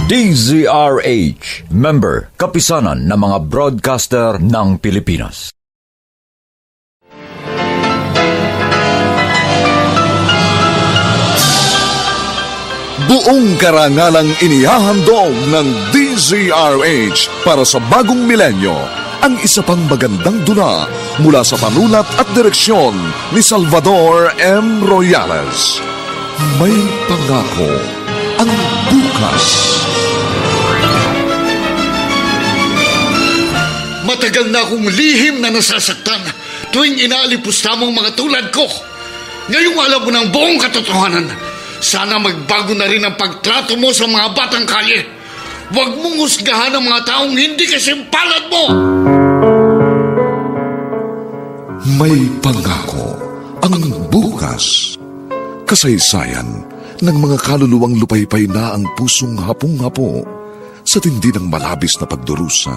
DZRH, member, kapisanan ng mga broadcaster ng Pilipinas. Buong karangalang inihahandog ng DZRH para sa bagong milenyo, ang isa pang magandang dula mula sa panulat at direksyon ni Salvador M. Royales. May pangako ang bukas. Matagal na akong lihim na nasasaktan tuwing inaalipusta mong mga tulad ko. Ngayong alam mo ng buong katotohanan, sana magbago na rin ang pagtrato mo sa mga batang kalye. Huwag mong husgahan ang mga taong hindi kasimpalad mo. May pangako ang bukas. Kasaysayan ng mga kaluluwang lupaypay na ang pusong hapong-hapo sa tindi ng malabis na pagdurusa.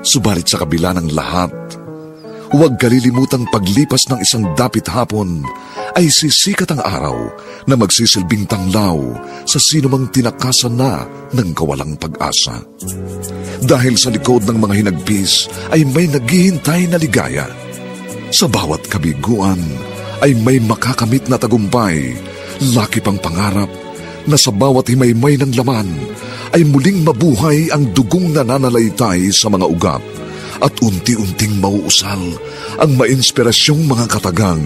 Subalit sa kabila ng lahat, huwag kalilimutang paglipas ng isang dapit hapon ay sisikat ang araw na magsisilbing tanglaw sa sinumang tinakasan na ng kawalang pag-asa. Dahil sa likod ng mga hinagpis ay may naghihintay na ligaya. Sa bawat kabiguan ay may makakamit na tagumpay, laki pang pangarap na sa bawat himaymay ng laman ay muling mabuhay ang dugong nananalaytay sa mga ugat at unti-unting mauusal ang mainspirasyong mga katagang.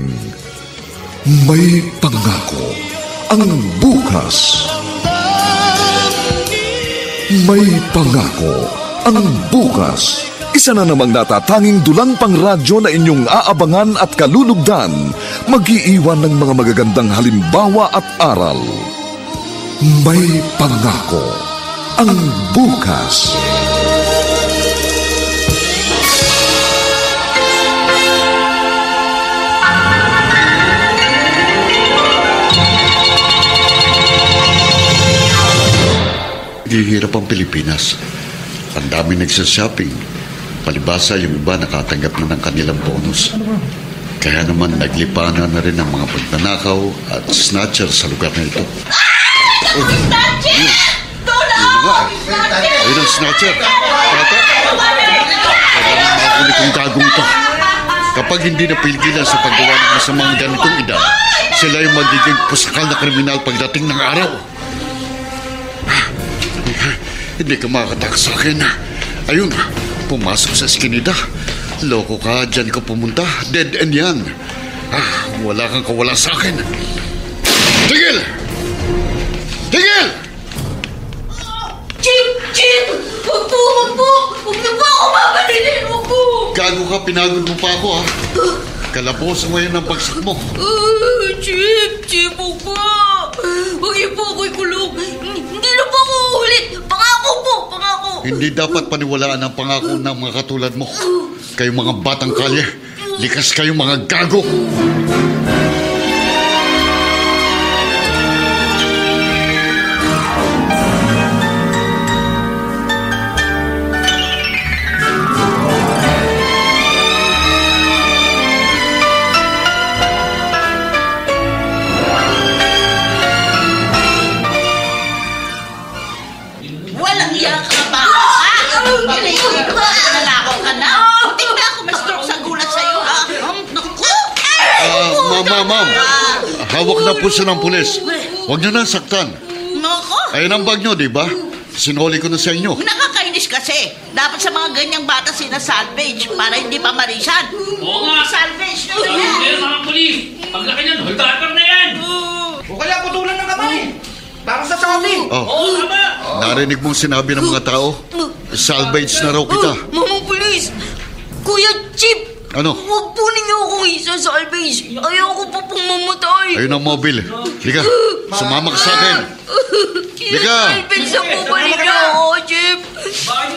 May pangako ang bukas. May pangako ang bukas. Isa na namang natatanging dulang pangradyo na inyong aabangan at kalulugdan, mag-iiwan ng mga magagandang halimbawa at aral. May pangako ang bukas. Hihirap ang Pilipinas. Ang dami nagsashopping. Palibasa yung iba nakatanggap na ng kanilang bonus. Kaya naman naglipanan na rin ang mga pagnanakaw at snatcher sa lugar na ito. Snatcher! Ayun ang snatcher. Kailangan makahuli kong gagong ito. Kapag hindi napigilan sa paggawa ng masamang ganitong edad, sila yung magiging pusakal na kriminal pagdating ng araw. Hindi ka makatakas sa akin. Ayun, pumasok sa eskinita. Loko ka, dyan ka pumunta. Dead end yan. Wala kang kawala sa akin. Tigil! Tigil! Chip! Huwag po! Huwag niyo po ako mabalinin! Huwag po! Gago ka, pinagod mo pa ako, ha? Kalabosan ngayon ang bagsak mo. Chip! Huwag po! Huwag niyo po ako ikulong! Hindi na po ako ulit! Pangako po! Pangako! Hindi dapat paniwalaan ang pangako ng mga katulad mo. Kayong mga batang kalye, likas kayong mga gago! Ma'am, hawak na po siya ng pulis. Huwag niyo na saktan. Nako! Ayun ang bag niyo, di ba? Sinuli ko na sa inyo. Nakakainis kasi. Dapat sa mga ganyang bata sinasalvage para hindi pa marisan. Oo nga. Salvage na Pero yan. mga pulis, paglaki niyan, holdaper na yan. O kaya putulan ng kamay. Para sa shopping. Oo, tama. Narinig mong sinabi ng mga tao, salvage na raw kita. Mamang pulis! Kuya Chip! Ano? Huwag po ninyo akong isa-salvage. Ayoko pa pong mamatay. Ayun ang mobile. Liga, sumama ka sa akin. Liga! Salvage na po ba ninyo ako, Chip?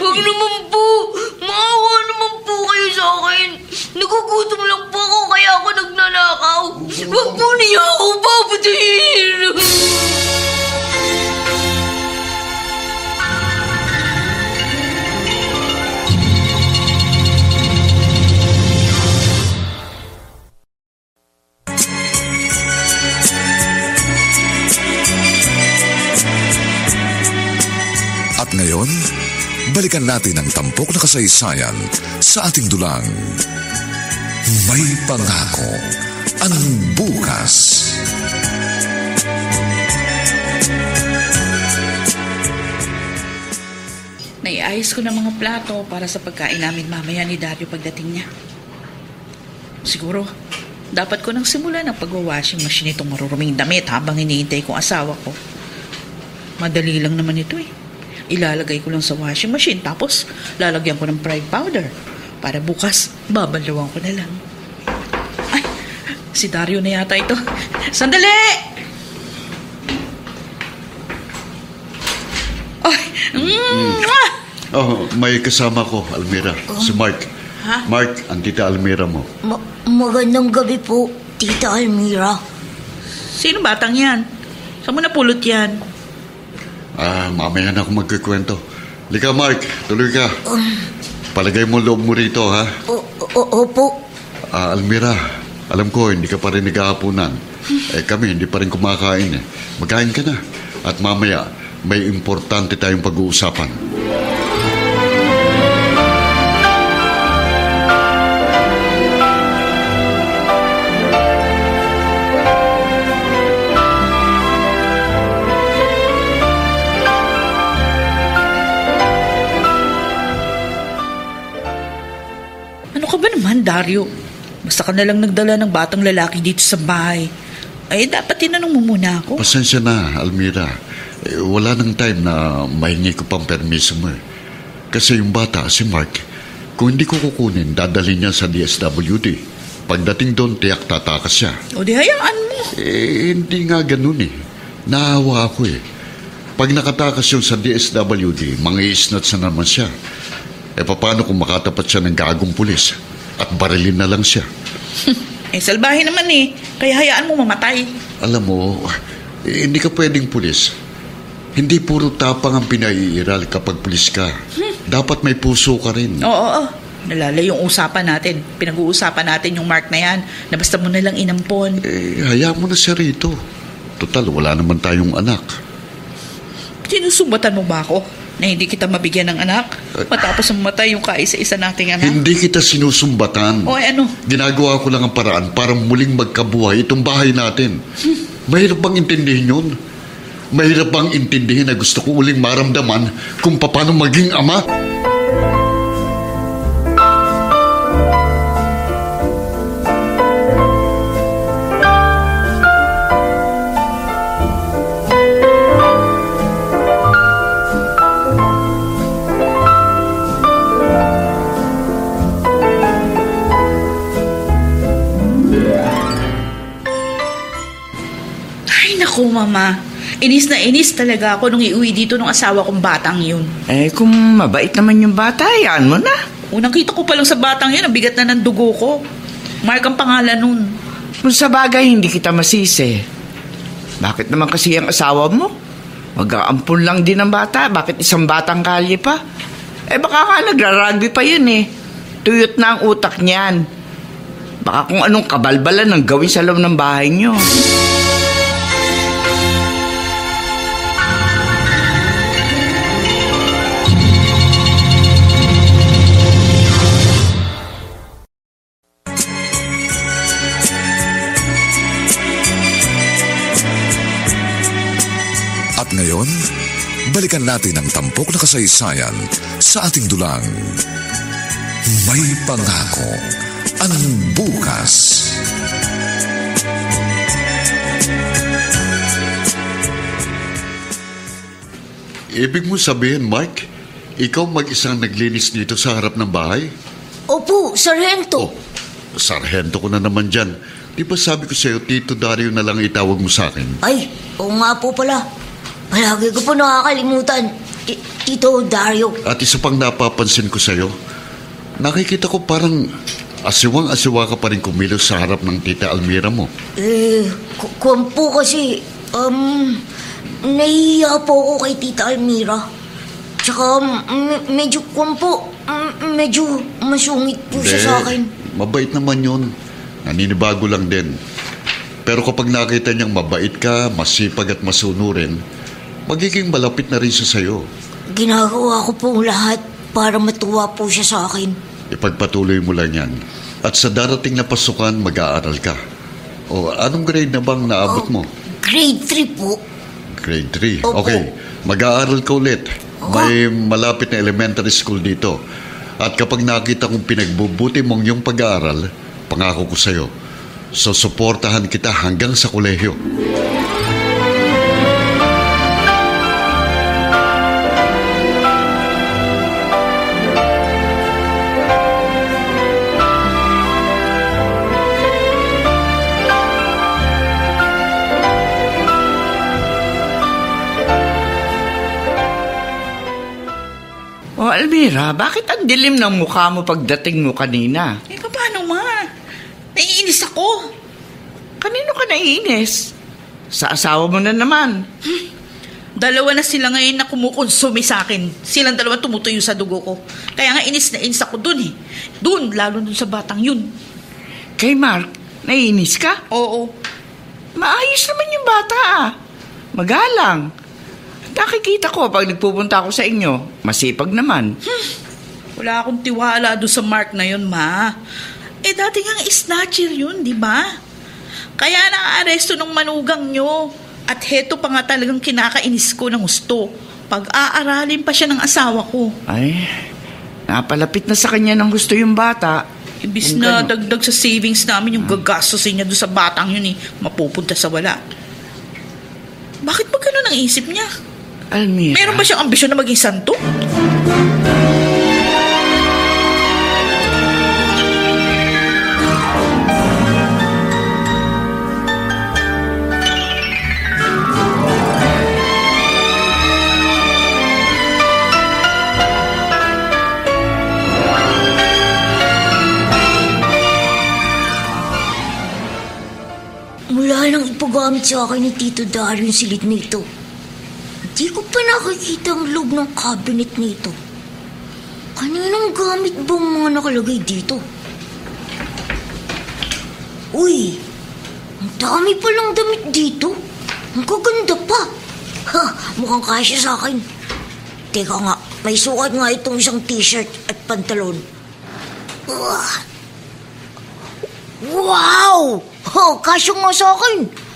Huwag naman po. Maawa naman po kayo sa akin. Nagugutom lang po ako kaya ako nagnanakaw. Huwag po niyo ako papatayin. ngayon, balikan natin ang tampok na kasaysayan sa ating dulang. May pangako ang bukas. Naiayos ko ng mga plato para sa pagkain namin mamaya ni Dario pagdating niya. Siguro, dapat ko nang simulan ang pagwa-washing machine itong maruruming damit habang hinihintay kong asawa ko. Madali lang naman ito eh. Ilalagay ko lang sa washing machine tapos lalagyan ko ng pride powder para bukas babalawan ko na lang. Ay, si Dario na yata ito. Sandali! Ay, Oh, may kasama ko, Almira. Si Mark. Ha? Mark, ang tita Almira mo. Magandang gabi po, Tita Almira. Sino batang yan? Saan mo napulot yan? Mamaya na ako magkikwento. Lika, Mark. Tuloy ka. Palagay mo loob mo rito, ha? Opo. Almira, alam ko, hindi ka pa rin nag-aapunan. Kami, hindi pa rin kumakain. Magkain ka na. At mamaya, may importante tayong pag-uusapan. Ano ka ba naman, Dario? Basta ka nalang nagdala ng batang lalaki dito sa bahay. Ay, dapat tinanong mo muna ako. Pasensya na, Almira. Wala nang time na mahingi ko pang permiso mo. Kasi yung bata, si Mark, kung hindi ko kukunin, dadalhin niya sa DSWD. Pagdating doon, tiyak tatakas siya. O di hayaan mo. Hindi nga ganun eh. Naawa ako eh. Pag nakatakas yun sa DSWD, mangi-isnot na naman siya. Paano kung makatapat siya ng gagong pulis at barilin na lang siya? Salbahe naman eh. Kaya hayaan mo mamatay. Alam mo, hindi ka pwedeng pulis. Hindi puro tapang ang pinaiiral kapag pulis ka. Dapat may puso ka rin. Oo. Nalala yung usapan natin. Pinag-uusapan natin yung Mark na yan na basta mo nalang inampon. Hayaan mo na siya rito. Total, wala naman tayong anak. Sinusumbatan mo ba ako na hindi kita mabigyan ng anak matapos mamatay yung kaisa-isa nating anak? Hindi kita sinusumbatan. O ano? Ginagawa ko lang ang paraan para muling magkabuhay itong bahay natin. Mahirap bang intindihin yun? Mahirap bang intindihin na gusto ko uling maramdaman kung paano maging ama? Naku, Mama. Inis na inis talaga ako nung iuwi dito ng asawa kong batang yun. Kung mabait naman yung bata, yan mo na. Unang kita ko pa lang sa batang yun, ang bigat na ng dugo ko. Mark ang pangalan nun. Kung sa bagay, hindi kita masisi. Bakit naman kasi ang asawa mo? Mag-aampun lang din ang bata. Bakit isang batang kalye pa? Baka ka nagra-rugby pa yun eh. Tuyot na ang utak niyan. Baka kung anong kabalbalan ang gawin sa loob ng bahay niyo. At ngayon, balikan natin ang tampok na kasaysayan sa ating dulang. May pangako ang bukas. Ibig mo sabihin, Mark, ikaw mag-isang naglinis dito sa harap ng bahay? Opo, Sargento. Sarhento ko na naman dyan. Di ba sabi ko sa'yo, Tito Dario na lang itawag mo sa akin? Ay, oo nga po pala. Palagi ko po nakakalimutan. Tito Dario. At isa pang napapansin ko sa'yo, nakikita ko parang asiwang-asiwa ka pa rin kumilos sa harap ng Tita Almira mo. Kung po kasi, nahihiya po ako kay Tita Almira. Tsaka medyo medyo masungit po siya sa akin. Mabait naman yun. Naninibago lang din. Pero kapag nakita niyang mabait ka, masipag at masunurin, magiging malapit na rin siya sa'yo. ginagawa ko po lahat para matuwa po siya sa akin. Ipagpatuloy mo lang yan. At sa darating na pasukan, mag-aaral ka. O, anong grade na bang naabot mo? Grade 3 po. Grade 3. Opo. Okay, mag-aaral ka ulit. May malapit na elementary school dito. At kapag nakita kong pinagbubuti mong yung pag-aaral, pangako ko sa'yo, susuportahan kita hanggang sa kolehiyo. O Almira, bakit ang dilim ng mukha mo pagdating mo kanina? Eh, paano ma? Naiinis ako. Kanino ka naiinis? Sa asawa mo na naman. Dalawa na sila ngayon na kumukonsumi sa akin. Silang dalawa tumutuyo sa dugo ko. Kaya nga inis na inis ako dun eh. Dun, lalo dun sa batang yun. Kay Mark, naiinis ka? Oo. Maayos naman yung bata ah. Magalang. Nakikita ko pag nagpupunta ako sa inyo. Masipag naman. Wala akong tiwala doon sa Mark na yun, ma. Eh, dati nga snatcher yun, di ba? Kaya na-aresto ng manugang nyo. At heto pa nga talagang kinakainis ko ng gusto. Pag-aaralin pa siya ng asawa ko. Ay, napalapit na sa kanya ng gusto yung bata. Ibis na dagdag sa savings namin yung gagastosin niya doon sa batang yun eh. Mapupunta sa wala. Bakit ba ganun ang isip niya? Almira. Meron ba siyang ambisyon na maging santo? Mula nang ipagamit sa akin ni Tito Dario yung silid nito, hindi ko pa nakikita ang loob ng cabinet nito. Kaninong gamit bang mga nakalagay dito? Uy, ang dami palang damit dito. Ang gaganda pa. Ha, mukhang kasya sa akin. Teka nga, may sukat nga itong isang t-shirt at pantalon. Wow! Oh, kasya nga sa akin.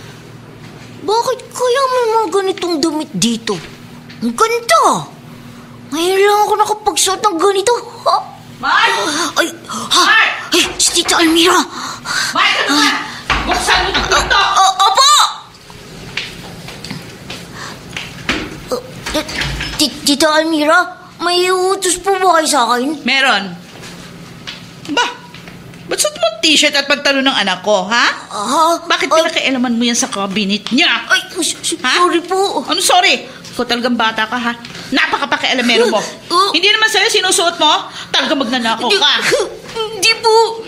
Bakit kaya may mga ganitong damit dito? Ang ganda! Ngayon lang ako nakapagsuot ng ganito. Ha? Mark! Ay, ha? Mark! Ay, si Tita Almira! Mark, ano ba? Buksan mo ng pinto! Opo! Tita Almira, may utos po ba kayo sa akin? Meron. Ba? Ba't suot mo t-shirt at pantalon ng anak ko, ha? Bakit pinakialaman mo yan sa cabinet niya? Ay, sorry po. Ano sorry? Ikaw talagang bata ka, ha? Napakapakialamero mo. Hindi naman sa'yo sinusuot mo? Talagang magnanakaw ka. Hindi po.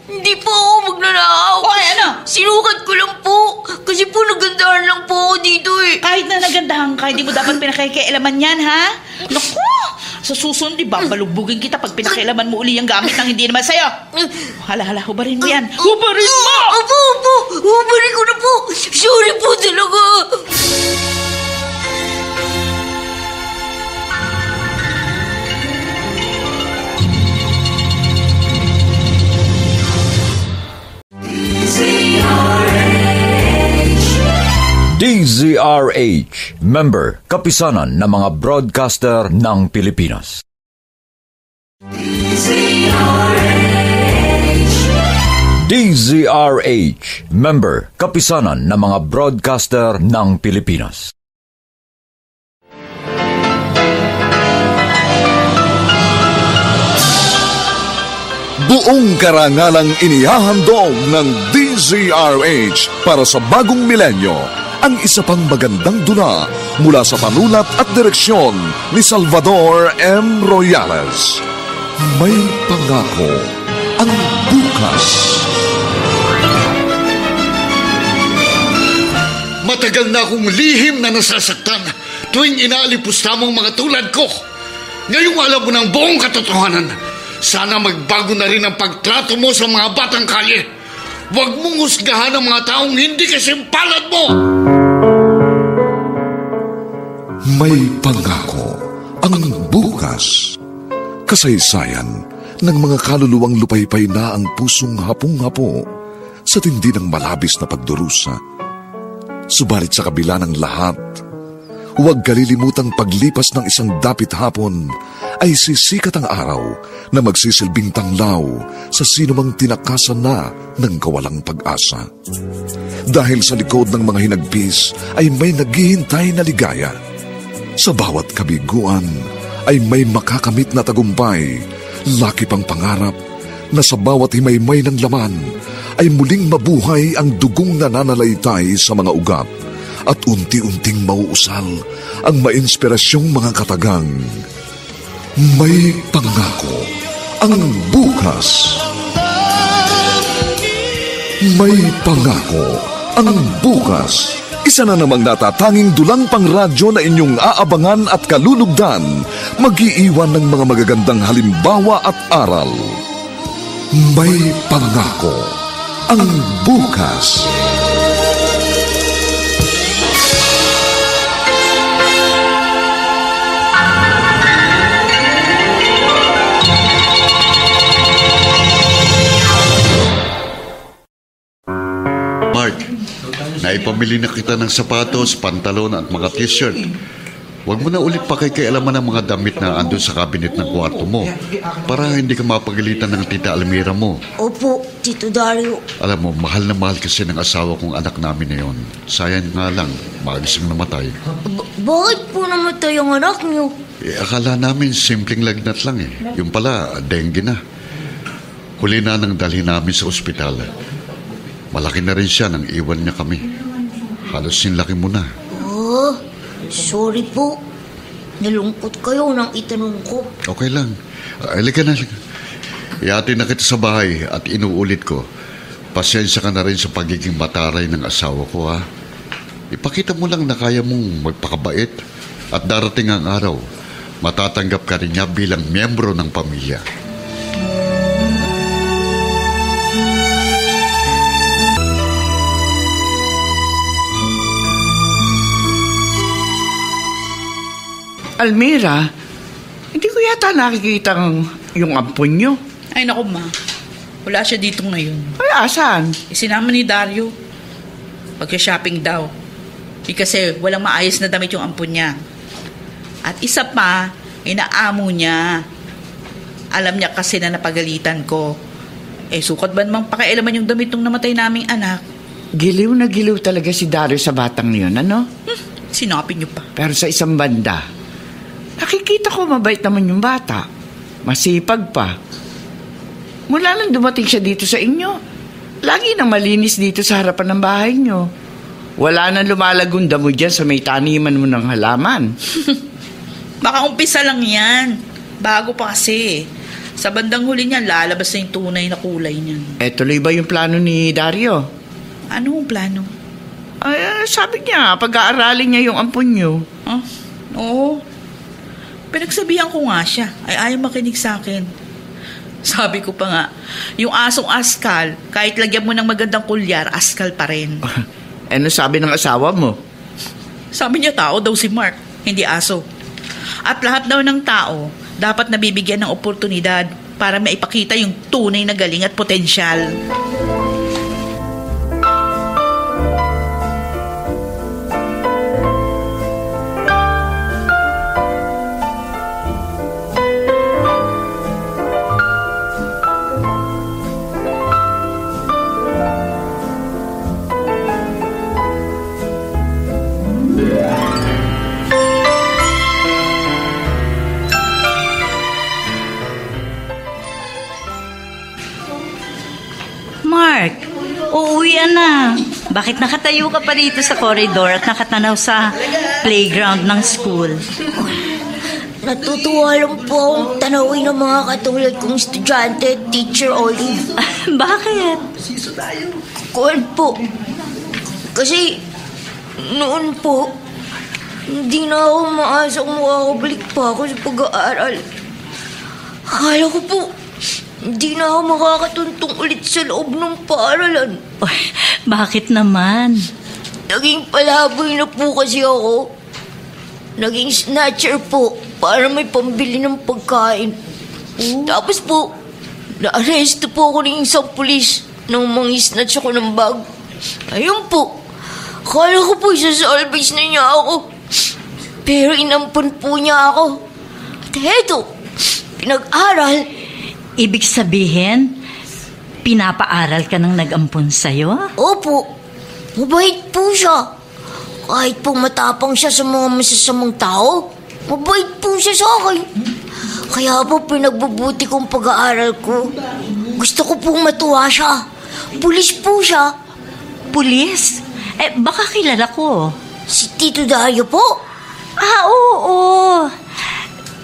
Hindi po ako magnanakaw. O, ano? Sinukat ko lang po. Kasi po nagandahan lang po ako dito eh. Kahit na nagandahan ka, hindi mo dapat pinakikialaman yan, ha? Naku! Sa susunod, di ba, balugbugin kita pag pinakialaman mo uli yung gamit ng hindi naman sa'yo. Hala, hubarin mo yan. Hubarin mo! Opo. Hubarin ko na po. Sorry po talaga. DZRH, member, kapisanan ng mga broadcaster ng Pilipinas. DZRH, member, kapisanan ng mga broadcaster ng Pilipinas. Buong karangalang inihahandog ng DZRH para sa bagong milenyo ang isa pang magandang dula mula sa panulat at direksyon ni Salvador M. Royales. May pangako ang bukas. Matagal na akong lihim na nasasaktan tuwing inaalipusta mong mga tulad ko. Ngayong alam mo ng buong katotohanan, sana magbago na rin ang pagtrato mo sa mga batang kalye. Huwag mong husgahan ang mga taong hindi kasimpalad mo. May pangako ang bukas. Kasaysayan ng mga kaluluwang lupaypay na ang pusong hapong-hapo sa tindi ng malabis na pagdurusa. Subalit sa kabila ng lahat, huwag kalilimutang paglipas ng isang dapit hapon ay sisikat ang araw na magsisilbing tanglaw sa sinumang tinakasan na ng kawalang pag-asa. Dahil sa likod ng mga hinagpis ay may naghihintay na ligaya. Sa bawat kabiguan ay may makakamit na tagumpay, laki pang pangarap na sa bawat himaymay ng laman ay muling mabuhay ang dugong nananalaytay sa mga ugat at unti-unting mauusal ang mainspirasyong mga katagang. May pangako ang bukas. May pangako ang bukas. Isa na namang natatanging dulang pang radyo na inyong aabangan at kalulugdan, mag-iiwan ng mga magagandang halimbawa at aral. May pangako ang bukas. Mark, naipamili na kita ng sapatos, pantalon at mga t-shirt. Huwag mo na ulit pakikialaman ng mga damit na andun sa cabinet ng kwarto mo para hindi ka mapagalitan ng tita Almira mo. Opo, Tito Dario. Alam mo, mahal na mahal kasi ng asawa kong anak namin na yon. Sayang nga lang, magising namatay. Bakit po namatay ang anak niyo? Akala namin simpleng lagnat lang eh. Yung pala, dengue na. Huli na nang dalhin namin sa ospital. Malaki na rin siya nang iwan niya kami. Halos sinlaki mo na. Oh, sorry po. Nalungkot kayo nang itanong ko. Okay lang. Halika na. Ihatid na kita sa bahay at inuulit ko. Pasensya ka na rin sa pagiging mataray ng asawa ko, ha? Ipakita mo lang na kaya mong magpakabait at darating ang araw, matatanggap ka rin niya bilang miyembro ng pamilya. Almira, hindi ko yata nakikita yung ampon nyo. Ay naku ma, wala siya dito ngayon. Ay, asan? Isinama ni Dario. Pagka-shopping daw. Kasi walang maayos na damit yung ampon niya. At isa pa, inaamo niya. Alam niya kasi na napagalitan ko. Sukat ba namang pakialaman yung damit ng namatay naming anak? Giliw na giliw talaga si Dario sa batang yun, ano? Sinapin niyo pa. Pero sa isang banda, nakikita ko mabait naman yung bata. Masipag pa. Mula nang dumating siya dito sa inyo, lagi nang malinis dito sa harapan ng bahay nyo. Wala nang lumalagong damo dyan sa may taniman mo ng halaman. Baka umpisa lang yan. Bago pa kasi. Sa bandang huli niyan, lalabas na yung tunay na kulay niyan. Tuloy ba yung plano ni Dario? Ano ang plano? Ay, sabi niya, pag-aaralin niya yung ampon nyo. Oo. Pinagsabihan ko nga siya. Ay ayaw makinig sa akin. Sabi ko pa nga, yung asong askal, kahit lagyan mo ng magandang kulyar, askal pa rin. Ano sabi ng asawa mo? Sabi niya tao daw si Mark, hindi aso. At lahat daw ng tao, dapat nabibigyan ng oportunidad para maipakita yung tunay na galing at potensyal. Mark, uuwian na. Bakit nakatayo ka pa dito sa koridor at nakatanaw sa playground ng school? Natutuwa lang po akong tanawin ng mga katulad kong estudyante, Teacher Olive. Bakit? Kuwan po. Kasi noon po, hindi na ako maasang makakabalik pa ako sa pag-aaral. Akala ko po, hindi na ako makakatuntong ulit sa loob ng paaralan. Bakit naman? Naging palaboy na po kasi ako. naging snatcher po para may pambili ng pagkain. Tapos po, naaresto po ako ng isang pulis nang mangisnatch ako ng bag. Ayun po, akala ko po isasalvage na niya ako. Pero inampun po niya ako. At heto, pinag-aral. Ibig sabihin, pinapaaral ka ng nag-ampon sa'yo? Opo, mabait po siya. Kahit po matapang siya sa mga masasamang tao, mabait po siya sa akin. Kaya po pinagbubuti kong pag-aaral ko. Gusto ko pong matuwa siya. Pulis po siya. Pulis? Baka kilala ko. Si Tito Dario po. Oo.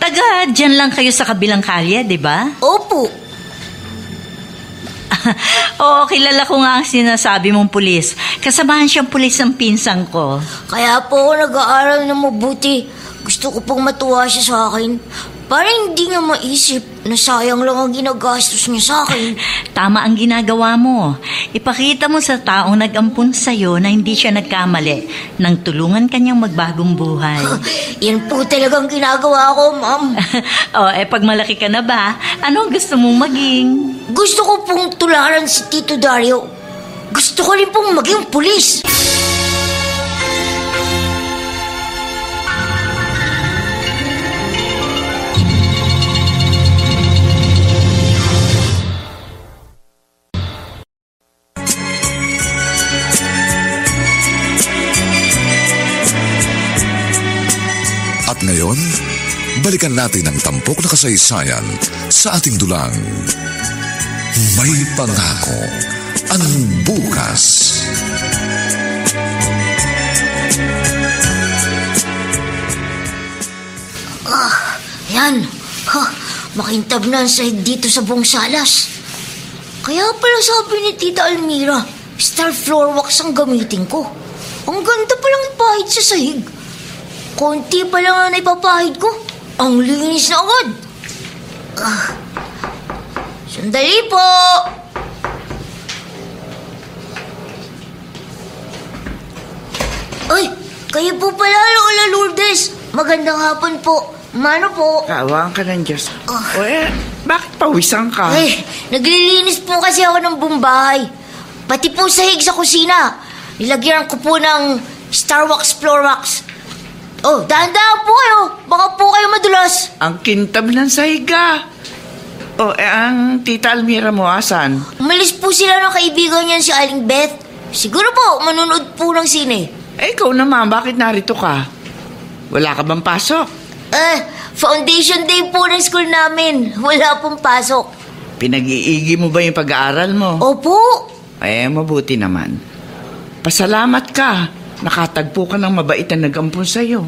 Taga dyan lang kayo sa kabilang kalye, di ba? Opo. Oo, kilala ko nga ang sinasabi mong pulis. Kasamahan siyang pulis ng pinsang ko. Kaya po ako nag-aaral na mabuti. Gusto ko pong matuwa siya sa akin. Para hindi niya maisip na sayang lang ang ginagastos niya sa akin. Tama ang ginagawa mo. Ipakita mo sa taong nag-ampun sa'yo na hindi siya nagkamali nang tulungan kanyang magbagong buhay. Yan po talagang ginagawa ko, ma'am. Pag malaki ka na ba, anong gusto mong maging? Gusto ko pong tularan si Tito Dario. Gusto ko rin pong maging pulis. At ngayon, balikan natin ang tampok na kasaysayan sa ating dulang. May pangako ang bukas. Yan. Makintab na ang sahig dito sa buong salas. Kaya pala sabi ni Tita Almira, star floor wax ang gamitin ko. Ang ganda palang pahid sa sahig. Konti pa lang ang naipapahid ko. Ang linis na agad. Sandali po. Ay, kayo po pala, Lola Lourdes. Magandang hapon po. Mano po? Kawang ka ng Diyos. Bakit pawisan ka? Ay, naglilinis po kasi ako ng buong bahay. Pati po sahig sa kusina. Nilagyan ko po ng Star Wax Floor Wax. Dahan-dahan po kayo. Baka po kayo madulas. Ang kintab ng sahiga. Ang Tita Almira mo, asan? Umalis po sila ng kaibigan niyan si Aling Beth. Siguro po, manonood po ng sine. Ikaw naman, bakit narito ka? Wala ka bang pasok? Foundation day po ng school namin. Wala pong pasok. Pinag-iigi mo ba yung pag-aaral mo? Opo. Mabuti naman. Pasalamat ka. Nakatagpo ka ng mabait na nag-ampun sa'yo.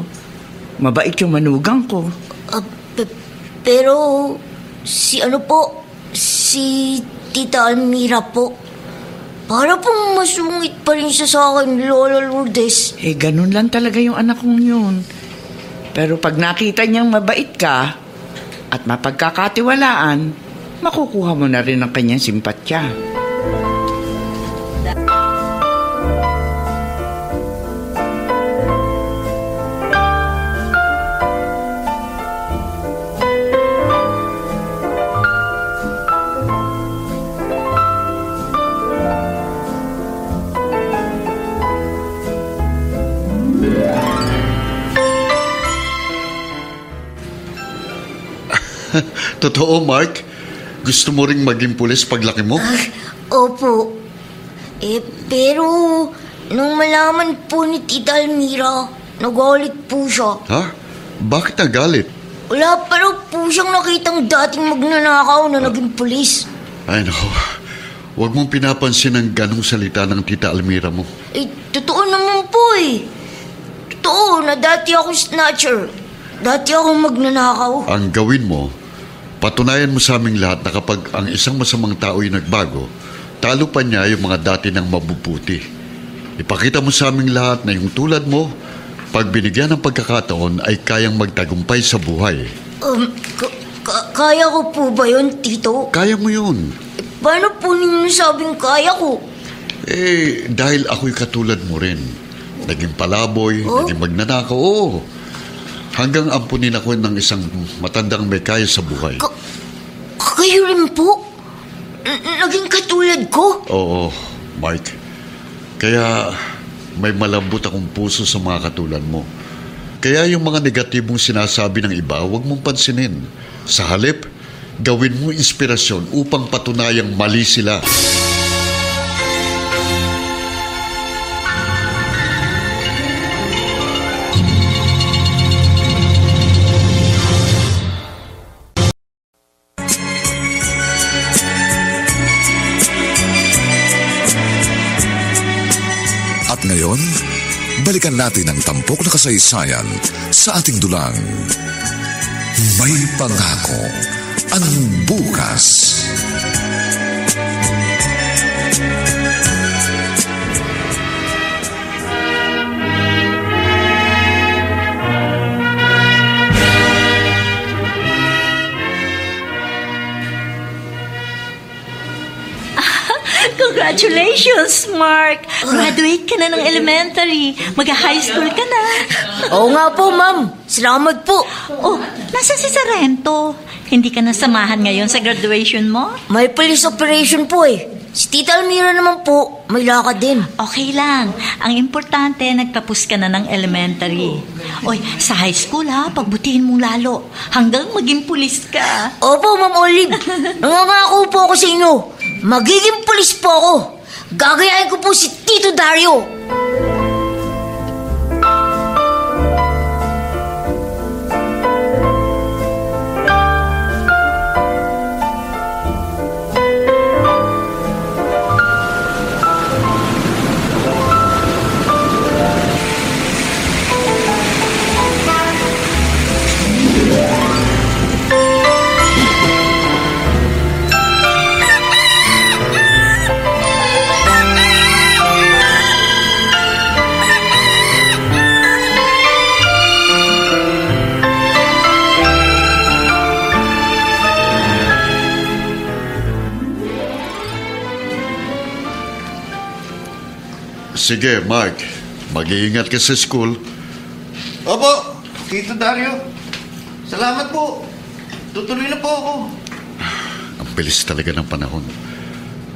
Mabait yung manugang ko. Pero, si Tita Almira po. Para pong masungit pa rin siya sa akin, Lola Lourdes. Ganun lang talaga yung anak kong yun. Pero pag nakita niyang mabait ka at mapagkakatiwalaan, makukuha mo na rin ang kanyang simpatya. Totoo, Mark? Gusto mo ring maging pulis paglaki mo? Opo. Pero, nung malaman po ni Tita Almira, nagalit po siya. Ha? Bakit nagalit? Wala pa raw po siyang nakitang dating magnanakaw na naging pulis. Ay, naku. Huwag mong pinapansin ang ganong salita ng Tita Almira mo. Totoo naman po eh. Totoo na dati ako snatcher. Dati ako magnanakaw. Ang gawin mo, patunayan mo sa aming lahat na kapag ang isang masamang tao'y nagbago, talo pa niya yung mga dati ng mabubuti. Ipakita mo sa aming lahat na yung tulad mo, pag binigyan ng pagkakataon ay kayang magtagumpay sa buhay. Kaya ko po ba yun, Tito? Kaya mo yun. Paano po ninyo sabing kaya ko? Dahil ako'y katulad mo rin. Naging palaboy, naging magnanakaw, oo. Hanggang ampunin ako ng isang matandang may kaya sa buhay. Kayo rin po? Naging katulad ko? Oo, Mike. Kaya may malambot akong puso sa mga katulad mo. Kaya yung mga negatibong sinasabi ng iba, huwag mong pansinin. Sa halip, gawin mo inspirasyon upang patunayang mali sila. At ngayon, balikan natin ang tampok na kasaysayan sa ating dulang. May pangako ang bukas. Congratulations, Mark! Graduate ka na ng elementary. Mag-high school ka na. Oo nga po, ma'am. Salamat po. Oh, nasa si Sarento? Hindi ka nasamahan ngayon sa graduation mo? May police operation po eh. Si Tita Almira naman po, may lakad din. Okay lang. Ang importante, nagtapos ka na ng elementary. Oy, sa high school ha, pagbutihin mong lalo. Hanggang maging pulis ka. Opo, Ma'am Olive. Nangangako po ako sa inyo. Magiging pulis po ako. Gagayahin ko po si Tito Dario. Sige, Mark. Mag-iingat ka sa school. Opo, Tito Dario. Salamat po. Tutuloy na po ako. Ang bilis talaga ng panahon.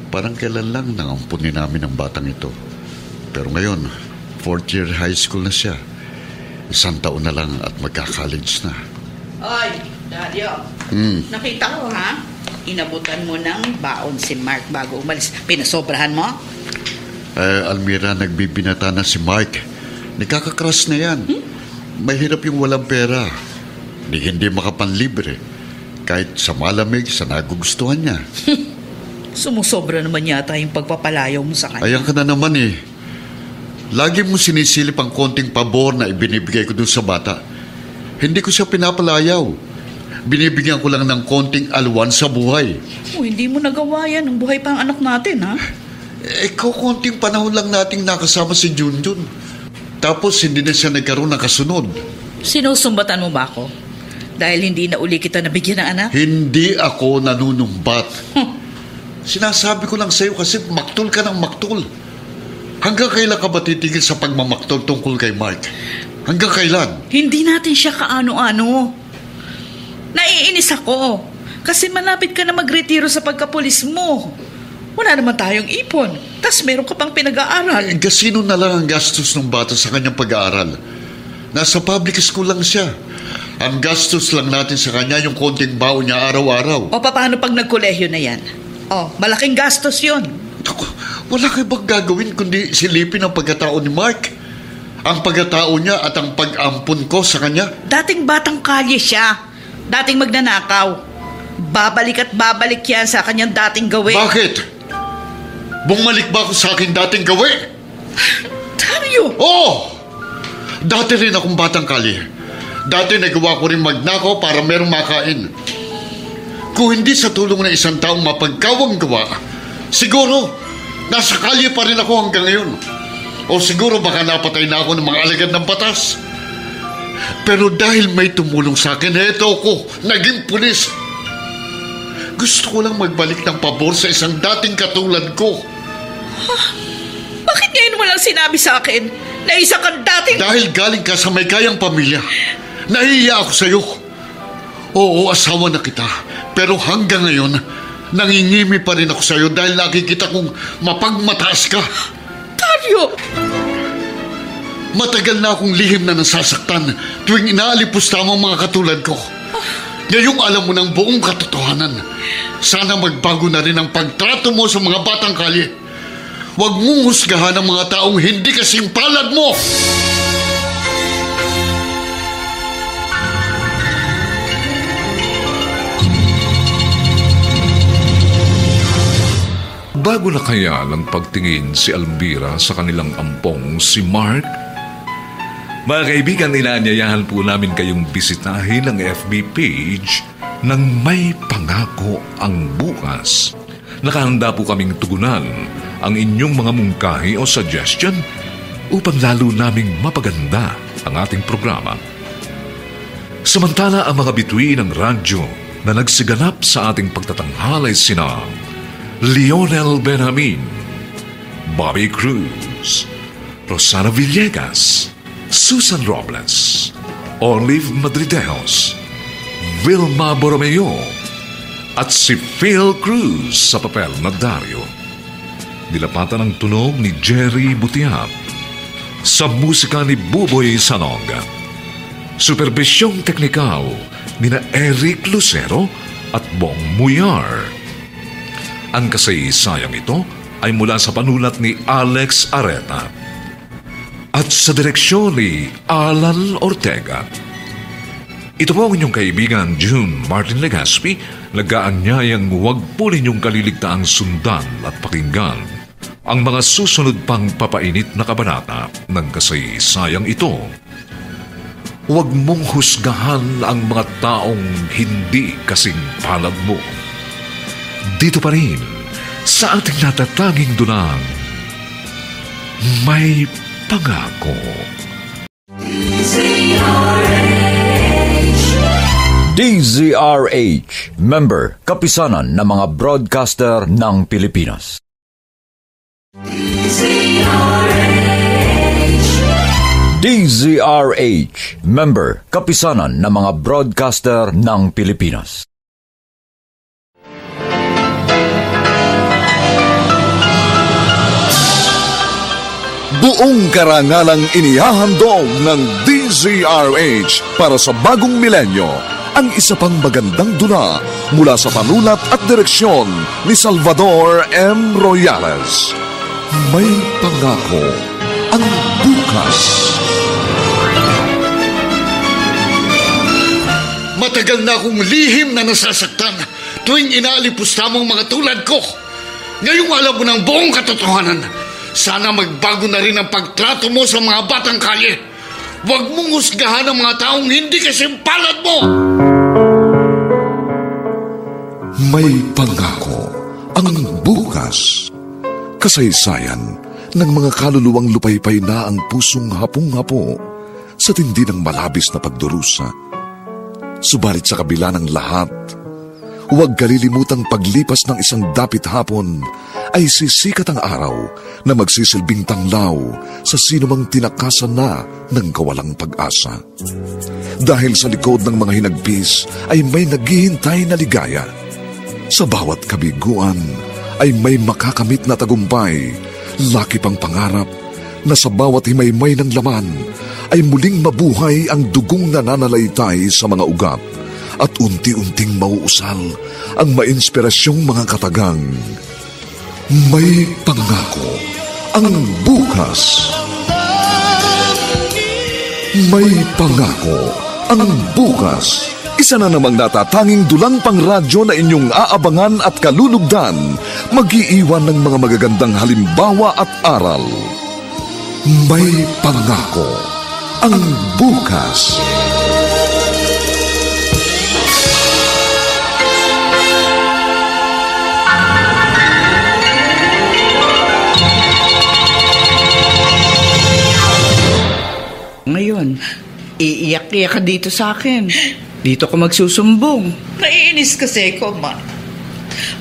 Parang kailan lang nangampunin namin ang batang ito. Pero ngayon, 4th year high school na siya. 1 taon na lang at magka-college na. Oy, Dario. Nakita ko ha? Inabutan mo ng baon si Mark bago umalis. Pinasobrahan mo? Almira, nagbibinata na si Mark. Nakakakras na yan. Mahirap yung walang pera. Hindi makapanlibre. Kahit sa malamig, sa nagugustuhan niya. Sumusobra naman yata yung pagpapalayaw mo sa kanya. Ayan ka na naman eh. Lagi mo sinisilip ang konting pabor na ibinibigay ko dun sa bata. Hindi ko siya pinapalayaw. Binibigyan ko lang ng konting alwan sa buhay. Hindi mo nagawa yan. Ang buhay pa ang anak natin, ha? Konting panahon lang nating nakasama si Junjun. Tapos hindi na siya nagkaroon ng kasunod. Sinusumbatan mo ba ako? Dahil hindi na uli kita nabigyan ng anak? Hindi ako nanunumbat. Sinasabi ko lang sa'yo kasi maktul ka ng maktul. Hanggang kailan ka ba titigil sa pagmamaktol tungkol kay Mark? Hanggang kailan? Hindi natin siya kaano-ano. Naiinis ako. Kasi malapit ka na magretiro sa pagkapulis mo. Wala naman tayong ipon. Tas meron ka pang pinag-aaral. Gasino na lang ang gastos ng bata sa kanyang pag-aaral. Nasa public school lang siya. Ang gastos lang natin sa kanya yung konting baon niya araw-araw. O paano pag nagkolehiyo na yan? Malaking gastos yun. Wala kayo bang gagawin kundi silipin ang pagkatao ni Mark? Ang pagkatao niya at ang pag-ampun ko sa kanya? Dating batang kalye siya. Dating magnanakaw. Babalik at babalik yan sa kanyang dating gawin. Bakit? Bumalik ba ako sa aking dating gawin? Dario! Oo! Dati rin akong batang kalye. Dati nagawa ko rin magnakaw para merong makain. Kung hindi sa tulong ng isang taong mapagkawang gawa, siguro nasa kalye pa rin ako hanggang ngayon. O siguro baka napatay na ako ng mga alagad ng batas. Pero dahil may tumulong sa akin, eto ko, naging pulis. Gusto ko lang magbalik ng pabor sa isang dating katulad ko. Bakit ngayon mo lang sinabi sa akin na isa kang dating... Dahil galing ka sa may kayang pamilya. Nahihiya ako sa'yo. Oo, asawa na kita. Pero hanggang ngayon, nangingimi pa rin ako sa'yo dahil nakikita kong mapagmataas ka. Dario! Matagal na akong lihim na nasasaktan tuwing inaalipusta mo ang mga katulad ko. Ngayong alam mo ng buong katotohanan, sana magbago na rin ang pagtrato mo sa mga batang kalye. Huwag mong husgahan ang mga taong hindi kasing palad mo. Bago na kaya ng pagtingin si Almira sa kanilang ampong si Mark? Mga kaibigan, inaanyayahan po namin kayong bisitahin ang FB page ng May Pangako ang Bukas. Nakahanda po kaming tugunan ang inyong mga mungkahi o suggestion upang lalo naming mapaganda ang ating programa. Samantala, ang mga bituin ng radyo na nagsiganap sa ating pagtatanghal ay sina Lionel Benjamin, Bobby Cruz, Rosana Villegas, Susan Robles, Olive Madridejos, Vilma Borromeo, at si Phil Cruz sa papel na Dario. Dilapatan ang tunog ni Jerry Butiap, sa musika ni Buboy Sanog. Supervisyong teknikal ni na Eric Lucero at Bong Muyar. Ang kasaysayang ito ay mula sa panulat ni Alex Areta at sa direksyon ni Alan Ortega. Ito po ang inyong kaibigan June Martin Legaspi, nag-aanyayang huwag po ninyong kaliligtaang sundan at pakinggan ang mga susunod pang papainit na kabanata ng kasaysayang ito. Huwag mong husgahan ang mga taong hindi kasing palad mo. Dito pa rin sa ating natatanging dunang May Pangako. DZRH, member, kapisanan ng mga broadcaster ng Pilipinas. DZRH, member, kapisanan ng mga broadcaster ng Pilipinas. Buong karangalang inihahandog ng DZRH para sa bagong milenyo ang isa pang magandang dula mula sa panulat at direksyon ni Salvador M. Royales. May Pangako ang Bukas. Matagal na akong lihim na nasasaktan tuwing inaalipusta mo ang mga tulad ko. Ngayong alam mo ng buong katotohanan, sana magbago na rin ang pagtrato mo sa mga batang kalye. Huwag mong husgahan ang mga taong hindi kasing palad mo. May Pangako ang Bukas. Kasaysayan ng mga kaluluwang lupaypay na ang pusong hapong-hapo sa tindi ng malabis na pagdurusa. Subalit sa kabila ng lahat, huwag kalilimutang paglipas ng isang dapit hapon ay sisikat ang araw na magsisilbing tanglaw sa sinumang tinakasan na ng kawalang pag-asa. Dahil sa likod ng mga hinagpis ay may naghihintay na ligaya. Sa bawat kabiguan ay may makakamit na tagumpay, laki pang pangarap na sa bawat himaymay ng laman ay muling mabuhay ang dugong nananalaytay sa mga ugat at unti-unting mauusal ang mainspirasyong mga katagang. May Pangako ang Bukas. May Pangako ang Bukas. Isa na namang natatanging dulang pangradyo na inyong aabangan at kalulugdan, mag-iiwan ng mga magagandang halimbawa at aral. May Pangako ang Bukas. Ngayon, iiyak-iyak ka dito sa akin. Dito ko magsusumbong. Naiinis kasi ko, Ma.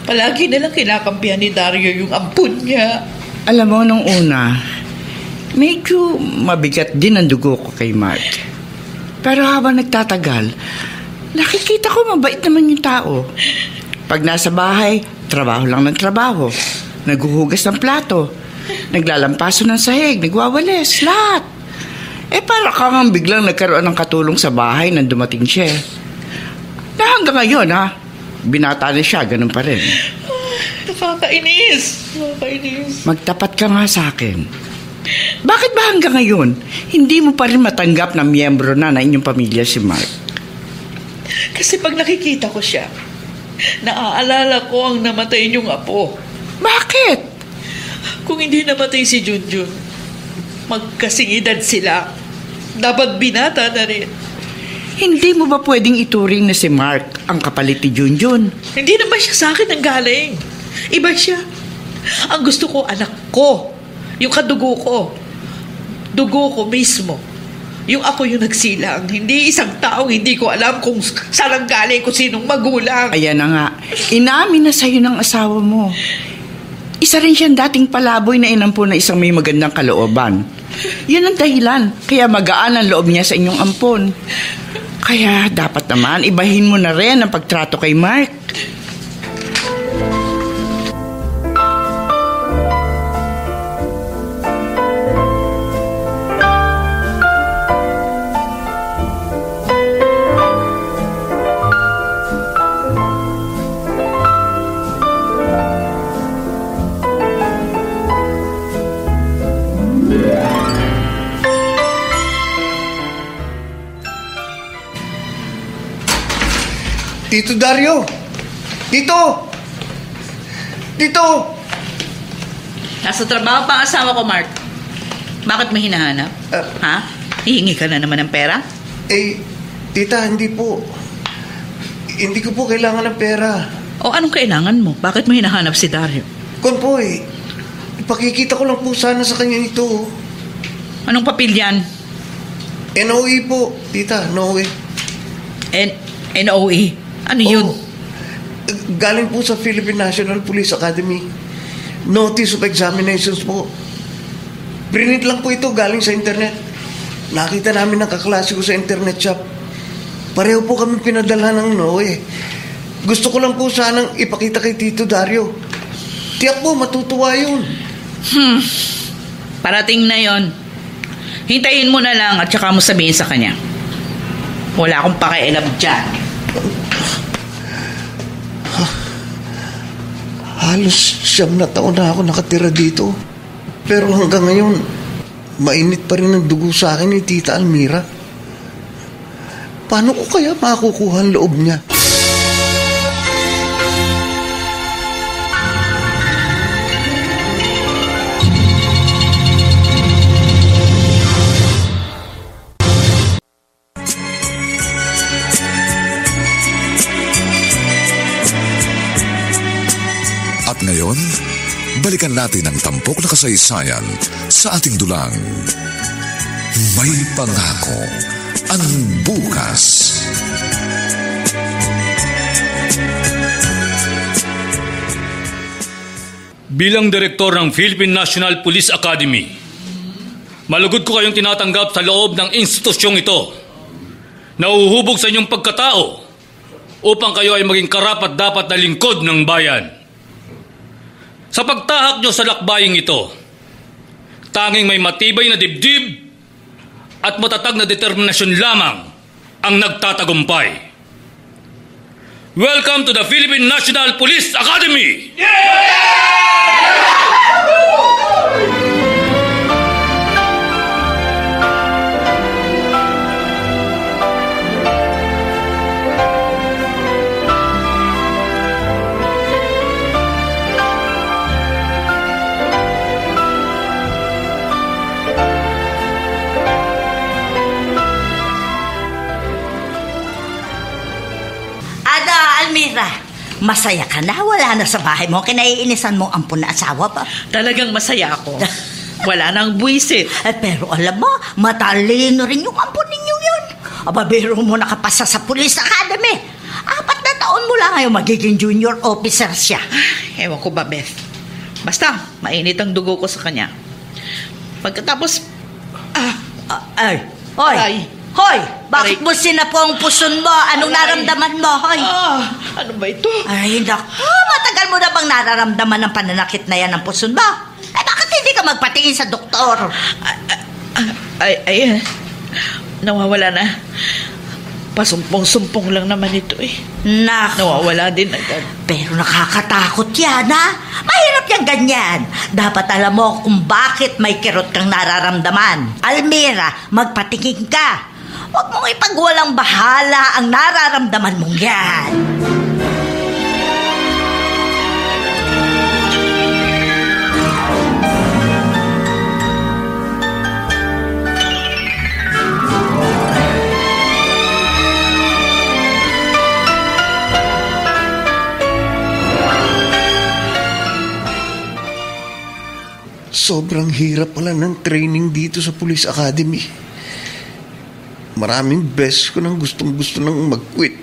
Palagi nalang kinakampihan ni Dario yung ampun niya. Alam mo, nung una, medyo mabigat din ang dugo ko kay Mark. Pero habang nagtatagal, nakikita ko mabait naman yung tao. Pag nasa bahay, trabaho lang ng trabaho. Naghuhugas ng plato. Naglalampaso ng sahig, nagwawalis, lahat. Para kang biglang nagkaroon ng katulong sa bahay nang dumating siya. Na hanggang ngayon, binata na siya, ganun pa rin. Nakakainis. Magtapat ka nga sa akin. Bakit ba hanggang ngayon, hindi mo pa rin matanggap na miyembro na inyong pamilya si Mark? Kasi pag nakikita ko siya, naaalala ko ang namatay niyong apo. Bakit? Kung hindi namatay si Junjun, magkasing edad sila. Dapat binata na rin. Hindi mo ba pwedeng ituring na si Mark ang kapalit ni Junjun? Hindi naman siya sa akin ang galing. Iba siya. Ang gusto ko, anak ko. Yung kadugo ko. Dugo ko mismo. Yung ako yung nagsilang. Hindi isang taong hindi ko alam kung saan ang galing, kung sinong magulang. Ayan na nga. Inamin na sa'yo ng asawa mo. Isa rin siyang dating palaboy na inampun na isang may magandang kalooban. Yun ang dahilan. Kaya magaan ang loob niya sa inyong ampon. Kaya dapat naman ibahin mo na rin ang pagtrato kay Mark. Tito Dario! Tito! Nasa trabaho pa ang asawa ko, Mark. Bakit mo hinahanap? Ha? Hihingi ka na naman ng pera? Tita, hindi po. Hindi ko po kailangan ng pera. O anong kailangan mo? Bakit mo hinahanap si Dario? Kon po ipakikita ko lang po sana sa kanya ito. Anong papel yan? NOE po, tita, NOE. NOE? Ano yun? Galing po sa Philippine National Police Academy. Notice of Examinations po. Prinit lang po ito galing sa internet. Nakita namin ng kaklase ko sa internet shop. Pareho po kami pinadala ng NOE. Gusto ko lang po sanang ipakita kay Tito Dario. Tiyak po, matutuwa yun. Parating na yon. Hintayin mo na lang at saka mo sabihin sa kanya. Wala akong pakialam dyan. Halos 9 na taon na ako nakatira dito. Pero hanggang ngayon, mainit pa rin ang dugo sa akin ni Tita Almira. Paano ko kaya makukuha ang loob niya? Ngayon, balikan natin ang tampok na kasaysayan sa ating dulang. May pangako ang bukas. Bilang direktor ng Philippine National Police Academy, malugod ko kayong tinatanggap sa loob ng institusyong ito. Nauhubog sa inyong pagkatao upang kayo ay maging karapat-dapat na lingkod ng bayan. Sa pagtahak nyo sa lakbaying ito, tanging may matibay na dibdib at matatag na determinasyon lamang ang nagtatagumpay. Welcome to the Philippine National Police Academy! Almira, masaya ka na? Wala na sa bahay mo? Kinaiinisan mo ampun na asawa pa? Talagang masaya ako. Wala nang buwisit. Pero alam mo, matalino rin yung ampun ninyo yun. Aba, biro mo nakapasa sa Police Academy. 4 na taon mo lang ngayon magiging junior officer siya. Ewan ko ba, Beth. Basta, mainit ang dugo ko sa kanya. Pagkatapos, Oy, Hoy, bakit mo sinapo ang puson mo? Anong naramdaman mo, hoy? Ano ba ito? Ay, naku, matagal mo na bang nararamdaman ng pananakit na yan ng puson mo? Bakit hindi ka magpatingin sa doktor? Ay, nawawala na. Pasumpong-sumpong lang naman ito eh. Nawawala din agad. Pero nakakatakot yan, ha? Mahirap yung ganyan. Dapat alam mo kung bakit may kirot kang nararamdaman. Almira, magpatingin ka. Huwag mong ipagwalang bahala ang nararamdaman mong yan. Sobrang hirap pala ng training dito sa Police Academy. Maraming beses ko nang gustong-gusto nang mag-quit.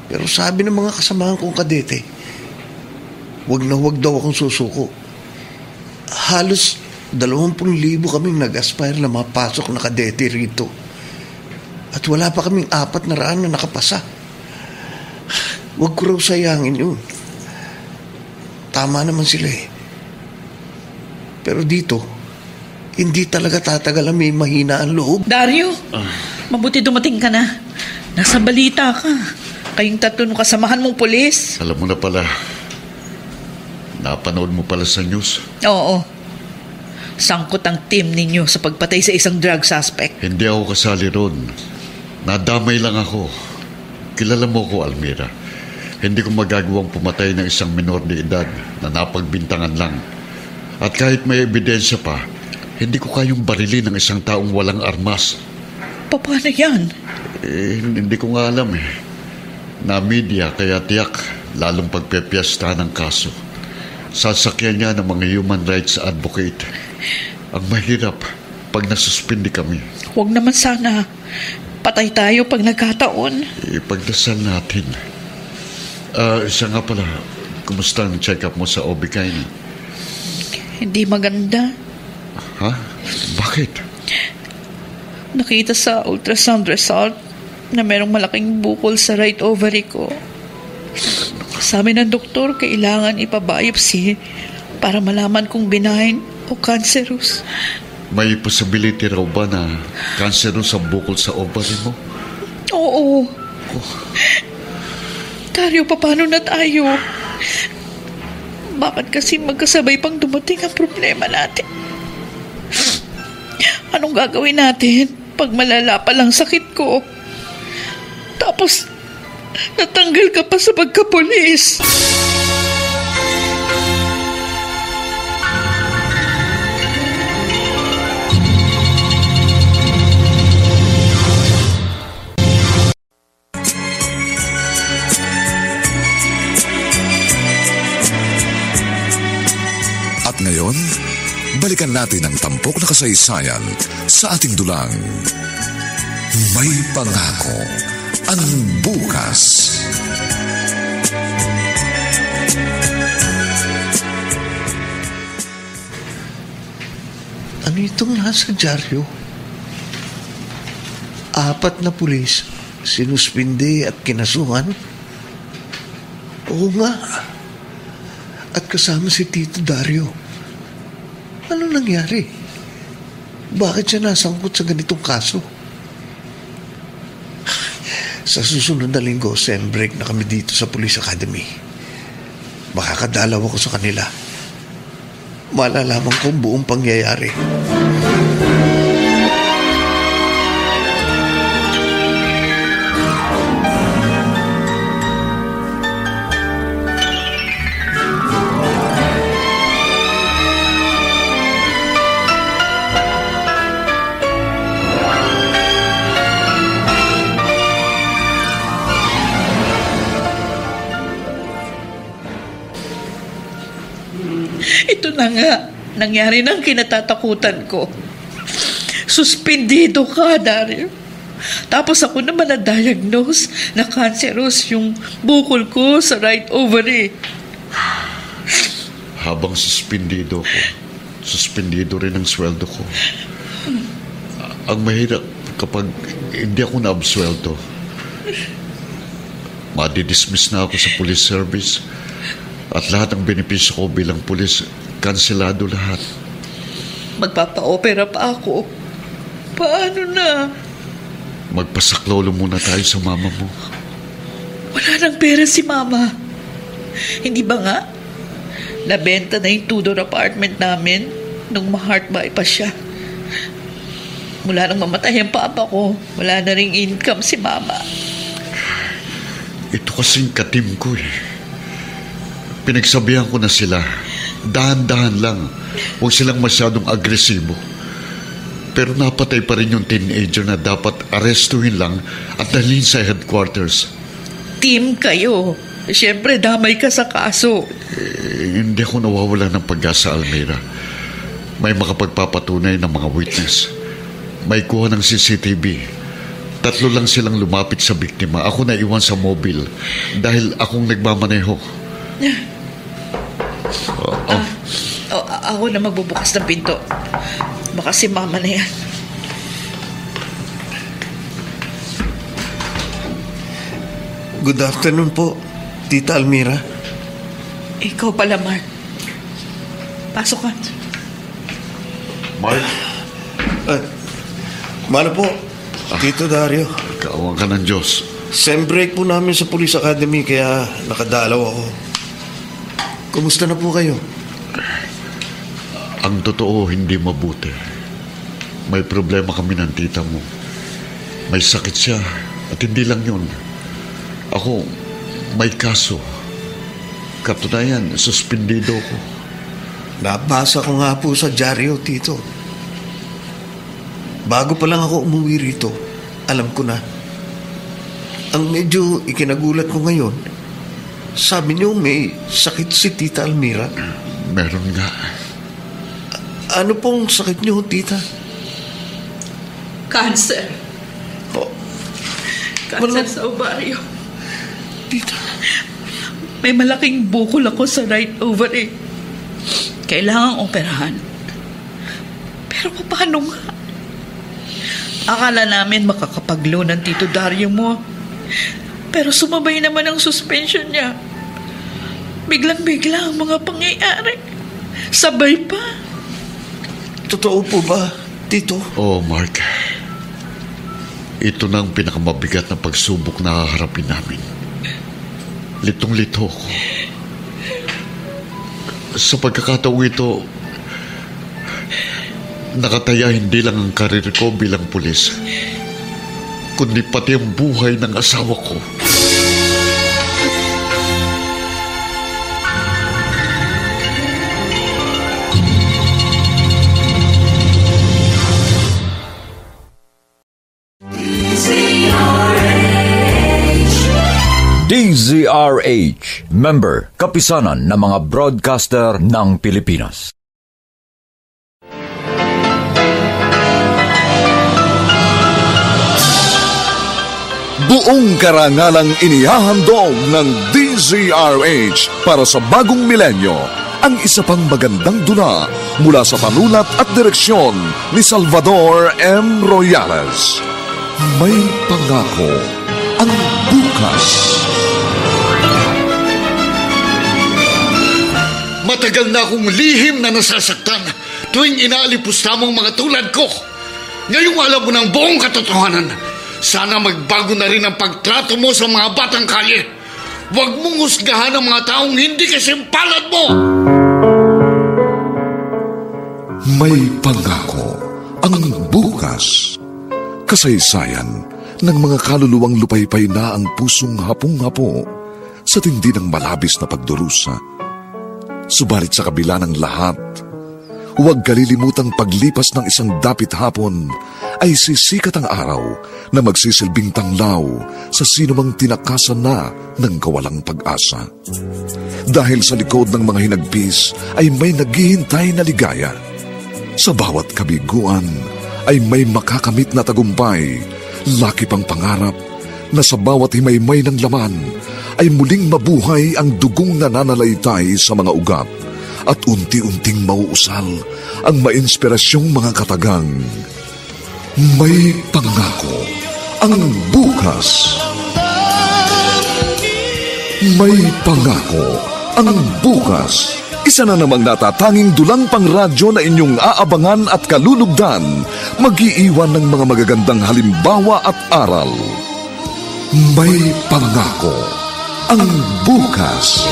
Pero sabi ng mga kasamahan kong kadete, wag na wag daw akong susuko. Halos 20,000 kaming nag-aspire na mapasok na kadete rito. At wala pa kaming 400 na nakapasa. Wag ko raw sayangin yun. Tama naman sila eh. Pero dito, hindi talaga tatagal ang may mahina ang loob. Dario, mabuti dumating ka na. Nasa balita ka. Kayong tatlo ng kasamahan mong pulis. Alam mo na pala, napanood mo pala sa news. Oo. Sangkot ang team ninyo sa pagpatay sa isang drug suspect. Hindi ako kasali ron. Nadamay lang ako. Kilala mo ko, Almira. Hindi ko magagawang pumatay ng isang minor de edad na napagbintangan lang. At kahit may ebidensya pa, hindi ko kayang barilin ng isang taong walang armas. Paano yan? Hindi ko nga alam eh. Na media kaya tiyak lalong pagpepiesta ng kaso. Sasakyan niya ng mga human rights advocate. Ang mahirap pag nasuspindi kami. Huwag naman sana. Patay tayo pag nagkataon. Ipagdasal natin. Isa nga pala, kumusta ang check-up mo sa OB-GYN? Hindi maganda. Ha? Bakit? Nakita sa ultrasound result na merong malaking bukol sa right ovary ko. Sabi ng doktor, kailangan ipabiopsy para malaman kung benign o cancerous. May possibility raw ba na cancerous ang bukol sa ovary mo? Oo. Dario, paano na tayo? Bakit kasi magkasabay pang dumating ang problema natin? Anong gagawin natin pag malala pa lang sakit ko? Tapos, natanggal ka pa sa pagkapulis. Ngayon, balikan natin ang tampok na kasaysayan sa ating dulang. May pangako ang bukas. Ano itong nasa dyaryo? 4 na pulis, sinuspindi at kinasuhan? Oo nga. At kasama si Tito Dario. Ano nangyari? Bakit siya nasangkot sa ganitong kaso? Sa susunod na linggo, sem break na kami dito sa Police Academy. Makakadalaw ako sa kanila. Malalaman ko ang buong pangyayari. Ito na nga, nangyari ng kinatatakutan ko. Suspendido ka, Dario. Tapos ako naman na-diagnose na cancerous yung bukol ko sa right ovary. Habang suspendido ko, suspendido rin ang sweldo ko. Ang mahirap, kapag hindi ako na-absuelto, madidismiss na ako sa police service at lahat ng benepisyo ko bilang pulis, kanselado lahat. Magpapa-opera pa ako. Paano na? Magpasaklolo muna tayo sa mama mo. Wala nang pera si Mama. Hindi ba nga? Nabenta na yung two-door apartment namin nung ma-heart by pa siya. Mula nang mamatay ang papa ko, wala na ring income si Mama. Ito kasing katim ko eh. Pinagsabihan ko na sila. Dahan-dahan lang. Huwag silang masyadong agresibo. Pero napatay pa rin yung teenager na dapat arestuhin lang at dalhin sa headquarters. Team kayo. Siyempre, damay ka sa kaso. Hindi ako nawawala ng pag-asa, Almira. May makapagpapatunay ng mga witness. May kuha ng CCTV. 3 lang silang lumapit sa biktima. Ako na iwan sa mobile dahil akong nagmamaneho. Ako na magbubukas ng pinto. Baka si Mama na yan. Good afternoon po, Tita Almira. Ikaw pala, Mark. Pasok ka. Mark? Mano po, Tito Dario. Kaawang ka ng Diyos. Sem break po namin sa Police Academy kaya nakadalaw ako. Kumusta na po kayo? Ang totoo, hindi mabuti. May problema kami ng tita mo. May sakit siya at hindi lang yun. Ako, may kaso. Katunayan, suspendido ko. Nabasa ko nga po sa dyaryo, Tito. Bago pa lang ako umuwi rito, alam ko na. Ang medyo ikinagulat ko ngayon, sabi niyo may sakit si Tita Almira. Meron nga. Ano pong sakit niyo, Tita? Cancer. Oh. Cancer sa ovaryo. Tita. May malaking bukol ako sa right ovary. Kailangang operahan. Pero paano nga? Akala namin makakapag-loan ng Tito Dario mo. Pero sumabay naman ang suspension niya. Biglang-bigla ang mga pangyayari. Sabay pa. Totoo po ba, Tito? Oh, Mark. Ito na ang pinakamabigat na pagsubok na haharapin namin. Litong-lito ko. Sa pagkakataong ito, nakataya hindi lang ang karir ko bilang pulis, kundi pati ang buhay ng asawa ko. DZRH, member, kapisanan ng mga broadcaster ng Pilipinas. Buong karangalang inihahandog ng DZRH para sa bagong milenyo ang isa pang magandang dula mula sa panulat at direksyon ni Salvador M. Royales. May pangako ang bukas. Matagal na akong lihim na nasasaktan tuwing inaalipusta mong mga tulad ko. Ngayong alam mo ng buong katotohanan, sana magbago na rin ang pagtrato mo sa mga batang kalye. Huwag mong husgahan ang mga taong hindi kasimpalad mo. May pangako ang bukas. Kasaysayan ng mga kaluluwang lupaypay na ang pusong hapong-hapo sa tindi ng malabis na pagdurusa. Subalit sa kabila ng lahat, huwag kalilimutang paglipas ng isang dapit hapon ay sisikat ang araw na magsisilbing tanglaw sa sinumang tinakasan na ng kawalang pag-asa. Dahil sa likod ng mga hinagpis ay may naghihintay na ligaya. Sa bawat kabiguan ay may makakamit na tagumpay, laki pang pangarap na sa bawat himaymay ng laman ay muling mabuhay ang dugong nananalaytay sa mga ugat at unti-unting mauusal ang mainspirasyong mga katagang. May pangako ang bukas. May pangako ang bukas. Isa na namang natatanging dulang pang radyo na inyong aabangan at kalulugdan, mag-iiwan ng mga magagandang halimbawa at aral. May pangako ang bukas.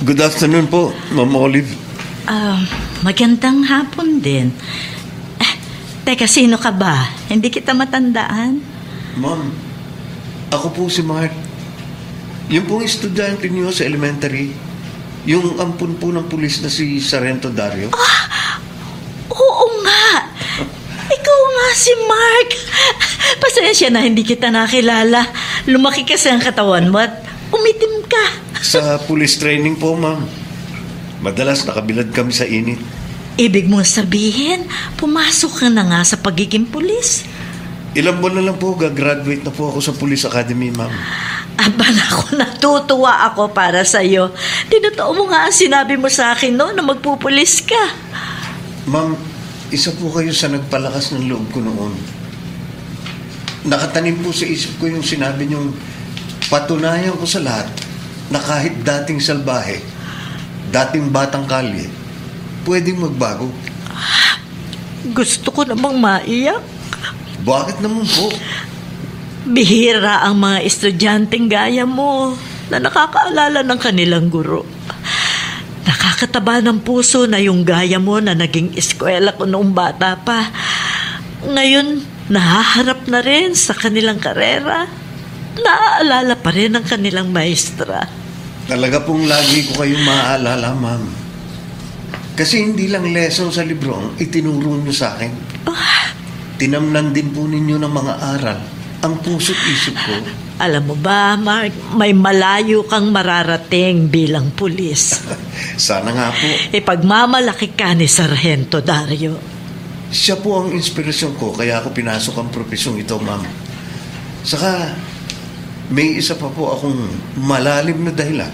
Good afternoon po, Ma'am Olive. Magandang hapon din. Teka, sino ka ba? Hindi kita matandaan. Ma'am, ako po si Mark. Yung pong estudyante niyo sa elementary, yung ampun po ng pulis na si Sargento Dario. Oo nga. Ikaw nga si Mark. Pasensya na hindi kita nakilala. Lumaki kasi ang katawan mo at umitim ka. Sa police training po, ma'am. Madalas nakabilad kami sa init. Ibig mong sabihin, pumasok ka na nga sa pagiging pulis. Ilang buwan na lang po, gagraduate na po ako sa police academy, ma'am. Aba naku, natutuwa ako para sa'yo. Tinotoo mo nga ang sinabi mo sa akin no, na magpupulis ka. Ma'am, isa po kayo sa nagpalakas ng loob ko noon. Nakatanim po sa isip ko yung sinabi niyong patunayan ko sa lahat na kahit dating salbahe, dating batang kalye, pwedeng magbago. Gusto ko namang maiyak. Bakit naman po? Bihira ang mga estudyanteng gaya mo na nakakaalala ng kanilang guro. Nakakataba ng puso na yung gaya mo na naging eskwela ko noong bata pa. Ngayon, nahaharap na rin sa kanilang karera. Naaalala pa rin ang kanilang maestra. Talaga pong lagi ko kayong maaalala, ma'am. Kasi hindi lang lesson sa libro ang itinuro niyo sa akin. Tinamnan din po ninyo ng mga aral ang puso't isip ko. Alam mo ba, Mark, may malayo kang mararating bilang pulis. Sana nga po. Ipagmamalaki ka ni Sargento Dario. Siya po ang inspirasyon ko, kaya ako pinasok ang profesyong ito, ma'am. Saka, may isa pa po akong malalim na dahilan.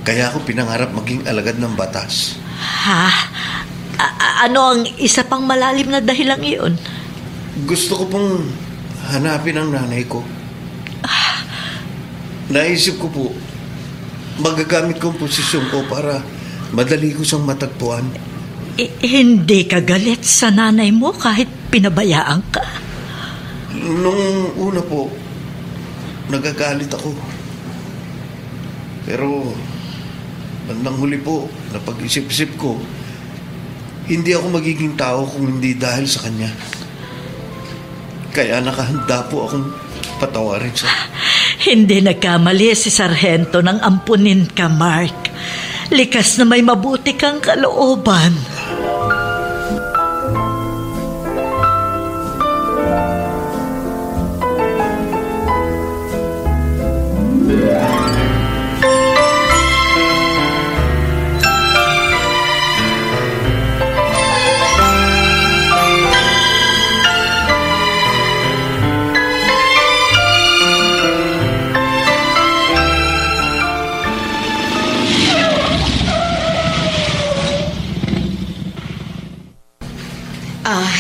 Kaya ako pinangarap maging alagad ng batas. Ha? Ano ang isa pang malalim na dahilan iyon? Gusto ko pong hanapin ang nanay ko. Naisip ko po, magagamit ko ang posisyon ko para madali ko siyang matagpuan. Hindi ka galit sa nanay mo kahit pinabayaan ka? Nung una po, nagagalit ako. Pero bandang huli po, napag-isip-isip ko, hindi ako magiging tao kung hindi dahil sa kanya. Kaya nakahanda po akong patawarin siya. Hindi nagkamali si Sargento nang ampunin ka, Mark. Likas na may mabuti kang kalooban.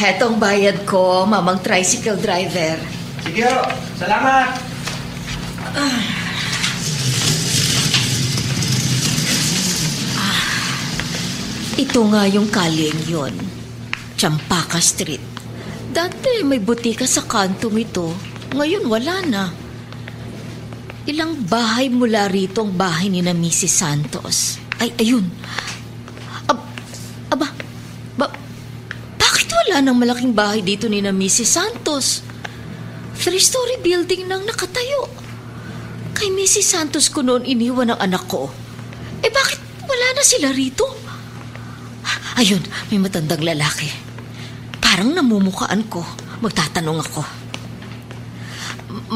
Hetong bayad ko, mamang tricycle driver. Sige ho, salamat. Ito nga yung kalyeng yun. Champaka Street. Dati may butika sa kantong ito. Ngayon wala na. Ilang bahay mula rito ang bahay ni na Mrs. Santos. Ay, ayun. Wala nang malaking bahay dito ni na Mrs. Santos. 3-story building nang nakatayo. Kay Mrs. Santos ko noon iniwan ang anak ko. Bakit wala na sila rito? Ayun, may matandang lalaki. Parang namumukaan ko. Magtatanong ako.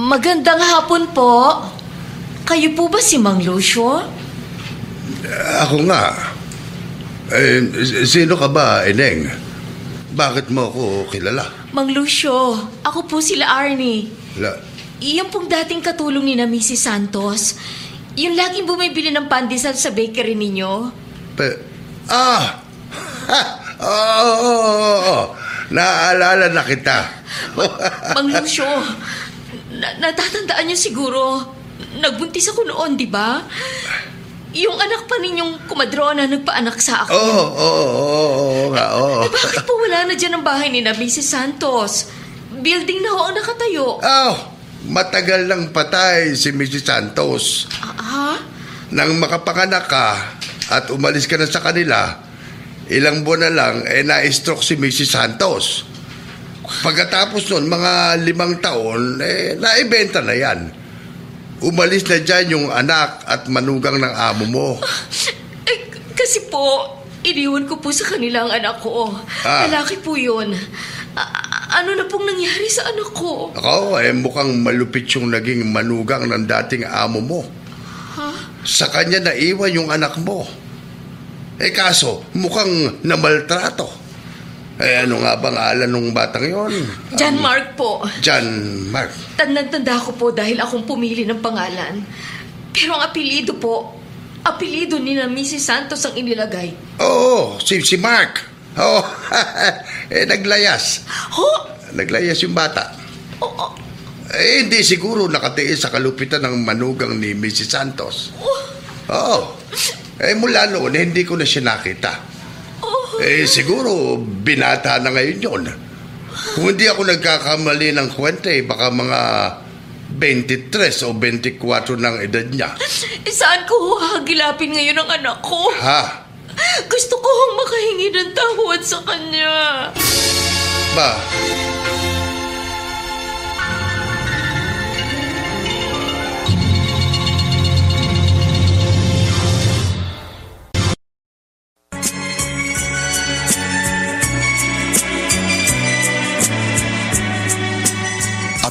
Magandang hapon po. Kayo po ba si Mang Lucio? Ako nga. Sino ka ba, Eneng? Bakit mo ako kilala? Mang Lucio, ako po sila Arnie. Iyon pong dating katulong ni na Mrs. Santos. Yung laging bumibili ng pandesal sa bakery ninyo. Naaalala na kita. Mang Lucio, natatandaan niyo siguro, nagbuntis ako noon, di ba? Yung anak pa ninyong kumadrona nagpaanak sa ako. Oo. Bakit po wala na dyan ang bahay ni na Mrs. Santos? Building na ho ang nakatayo. Matagal lang patay si Mrs. Santos. Nang makapanganak ka at umalis ka na sa kanila, ilang buwan na lang, na-stroke si Mrs. Santos. Pagkatapos nun, mga 5 taon, naibenta na yan. Umalis na dyan yung anak at manugang ng amo mo. Kasi po, iniwan ko po sa kanila ang anak ko. Lalaki po yun. Ano na pong nangyari sa anak ko? Ako, mukhang malupit yung naging manugang ng dating amo mo. Sa kanya naiwan yung anak mo. Kaso, mukhang namaltrato. Ano nga bang alan ng batang yon? John Mark po. John Mark. Tanda ko po dahil akong pumili ng pangalan. Pero ang apelido po, apelido ni na Mrs. Santos ang inilagay. Oo, si Mark. Oo, naglayas. Naglayas yung bata. Hindi siguro nakatiis sa kalupitan ng manugang ni Mrs. Santos. Oo. Mula noon, hindi ko na siya nakita. Siguro, binata na ngayon yun. Kung hindi ako nagkakamali ng kwenta, baka mga 23 o 24 ng edad niya. Saan ko hahagilapin ngayon ang anak ko? Gusto ko makahingi ng tawad sa kanya. Ba?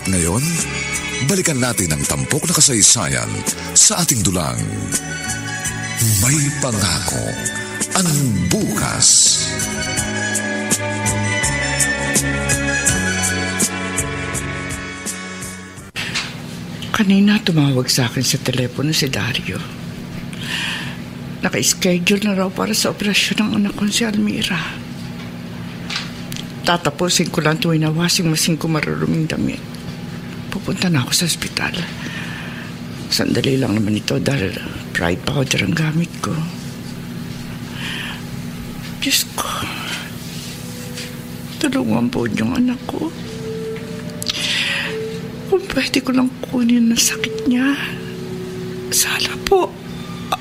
Ngayon, balikan natin ang tampok na kasaysayan sa ating dulang. May pangako ang bukas. Kanina tumawag sa akin sa telepono si Dario. Naka-schedule na raw para sa operasyon ng anak ko si Almira. Tatapusin ko lang tuwing na washing machine ko maruruming damit. Pupunta na ako sa ospital. Sandali lang naman ito dahil pride powder ang gamit ko. Diyos ko, tulungan po yung anak ko. Kung pwede ko lang kunin ang sakit niya, sana po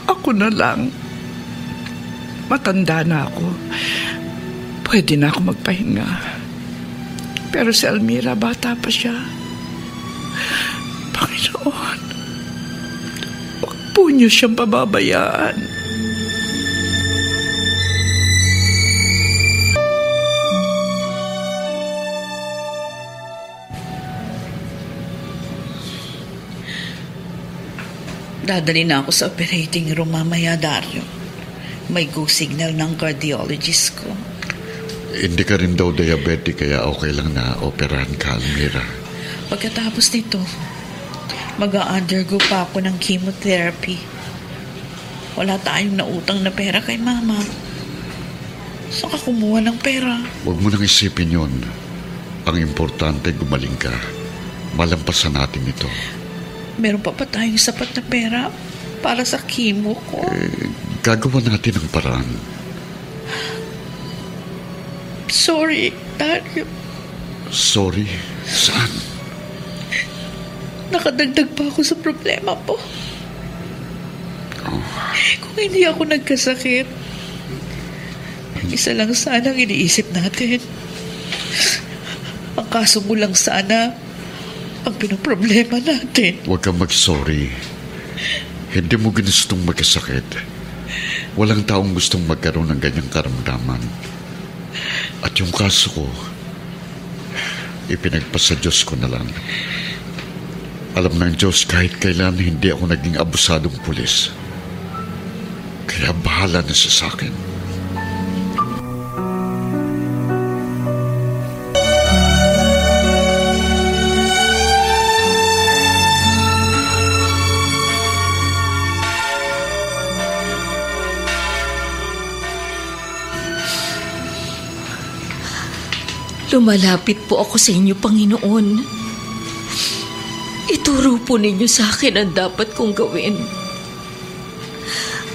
ako na lang. Matanda na ako. Pwede na ako magpahinga. Pero si Almira, bata pa siya. Panginoon, huwag po niyo siyang pababayaan. Dadali na ako sa operating room mamaya, Dario. May go signal ng cardiologist ko. Hindi ka rin daw diabetic kaya okay lang na operahan ka, Almira. Pagkatapos nito, mag-a-undergo pa ako ng chemotherapy. Wala tayong nautang na pera kay Mama. Saan ka kumuha ng pera? Huwag mo nang isipin yun. Ang importante, gumaling ka. Malampasan natin ito. Meron pa tayong sapat na pera para sa chemo ko? Gagawa natin ang paraan. Sorry, Dario. Sorry? Saan? Nakadagdag pa ako sa problema po. Kung hindi ako nagkasakit, isa lang sana ang iniisip natin. Ang kaso mo lang sana ang pinoproblema natin. Huwag kang mag-sorry. Hindi mo ginustong magkasakit. Walang taong gustong magkaroon ng ganyang karamdaman. At yung kaso ko, ipinagpasa Diyos ko na lang. Alam ng Diyos kahit kailan hindi ako naging abusadong pulis. Kaya bahala na siya sa akin. Lumalapit po ako sa inyo, Panginoon. Ituro po ninyo sa akin ang dapat kong gawin.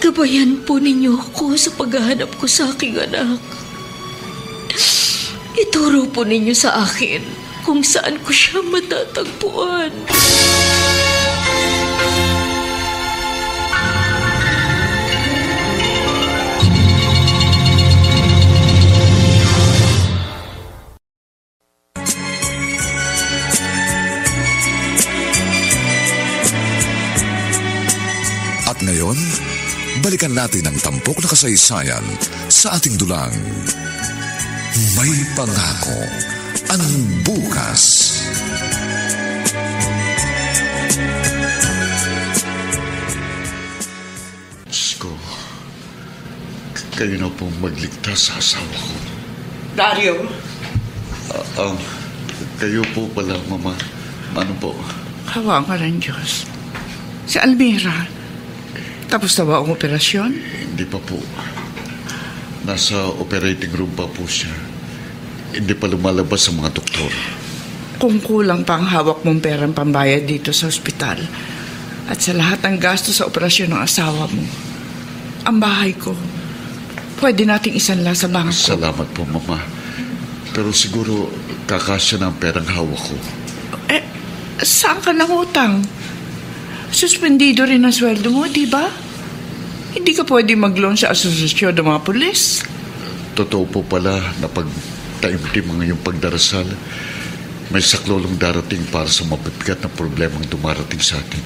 Gabayan po ninyo ako sa paghahanap ko sa aking anak. Ituro po ninyo sa akin kung saan ko siya matatagpuan. At ngayon, balikan natin ang tampok na kasaysayan sa ating dulang. May pangako ang bukas. Diyos ko, kayo na pong magligtas sa asawa ko. Dario? Kayo po pala, Mama. Ano po? Kawa ka ng Diyos. Si Almira, tapos na ba ang operasyon? Hindi pa po. Nasa operating room pa po siya. Hindi pa lumalabas ang mga doktor. Kung kulang pa ang hawak mong perang pambayad dito sa ospital at sa lahat ng gasto sa operasyon ng asawa mo, ang bahay ko, pwede nating isanla sa bangko. Salamat po, Mama. Pero siguro kakasya na ang perang hawak ko. Saan ka nangutang? Suspendido rin ang sweldo mo, di ba? Hindi ka pwede mag-loan sa asosasyon ng mga pulis. Totoo po pala na pag taimtim ang iyong pagdarasal, may saklolong darating para sa mabibigat na problemang dumarating sa atin.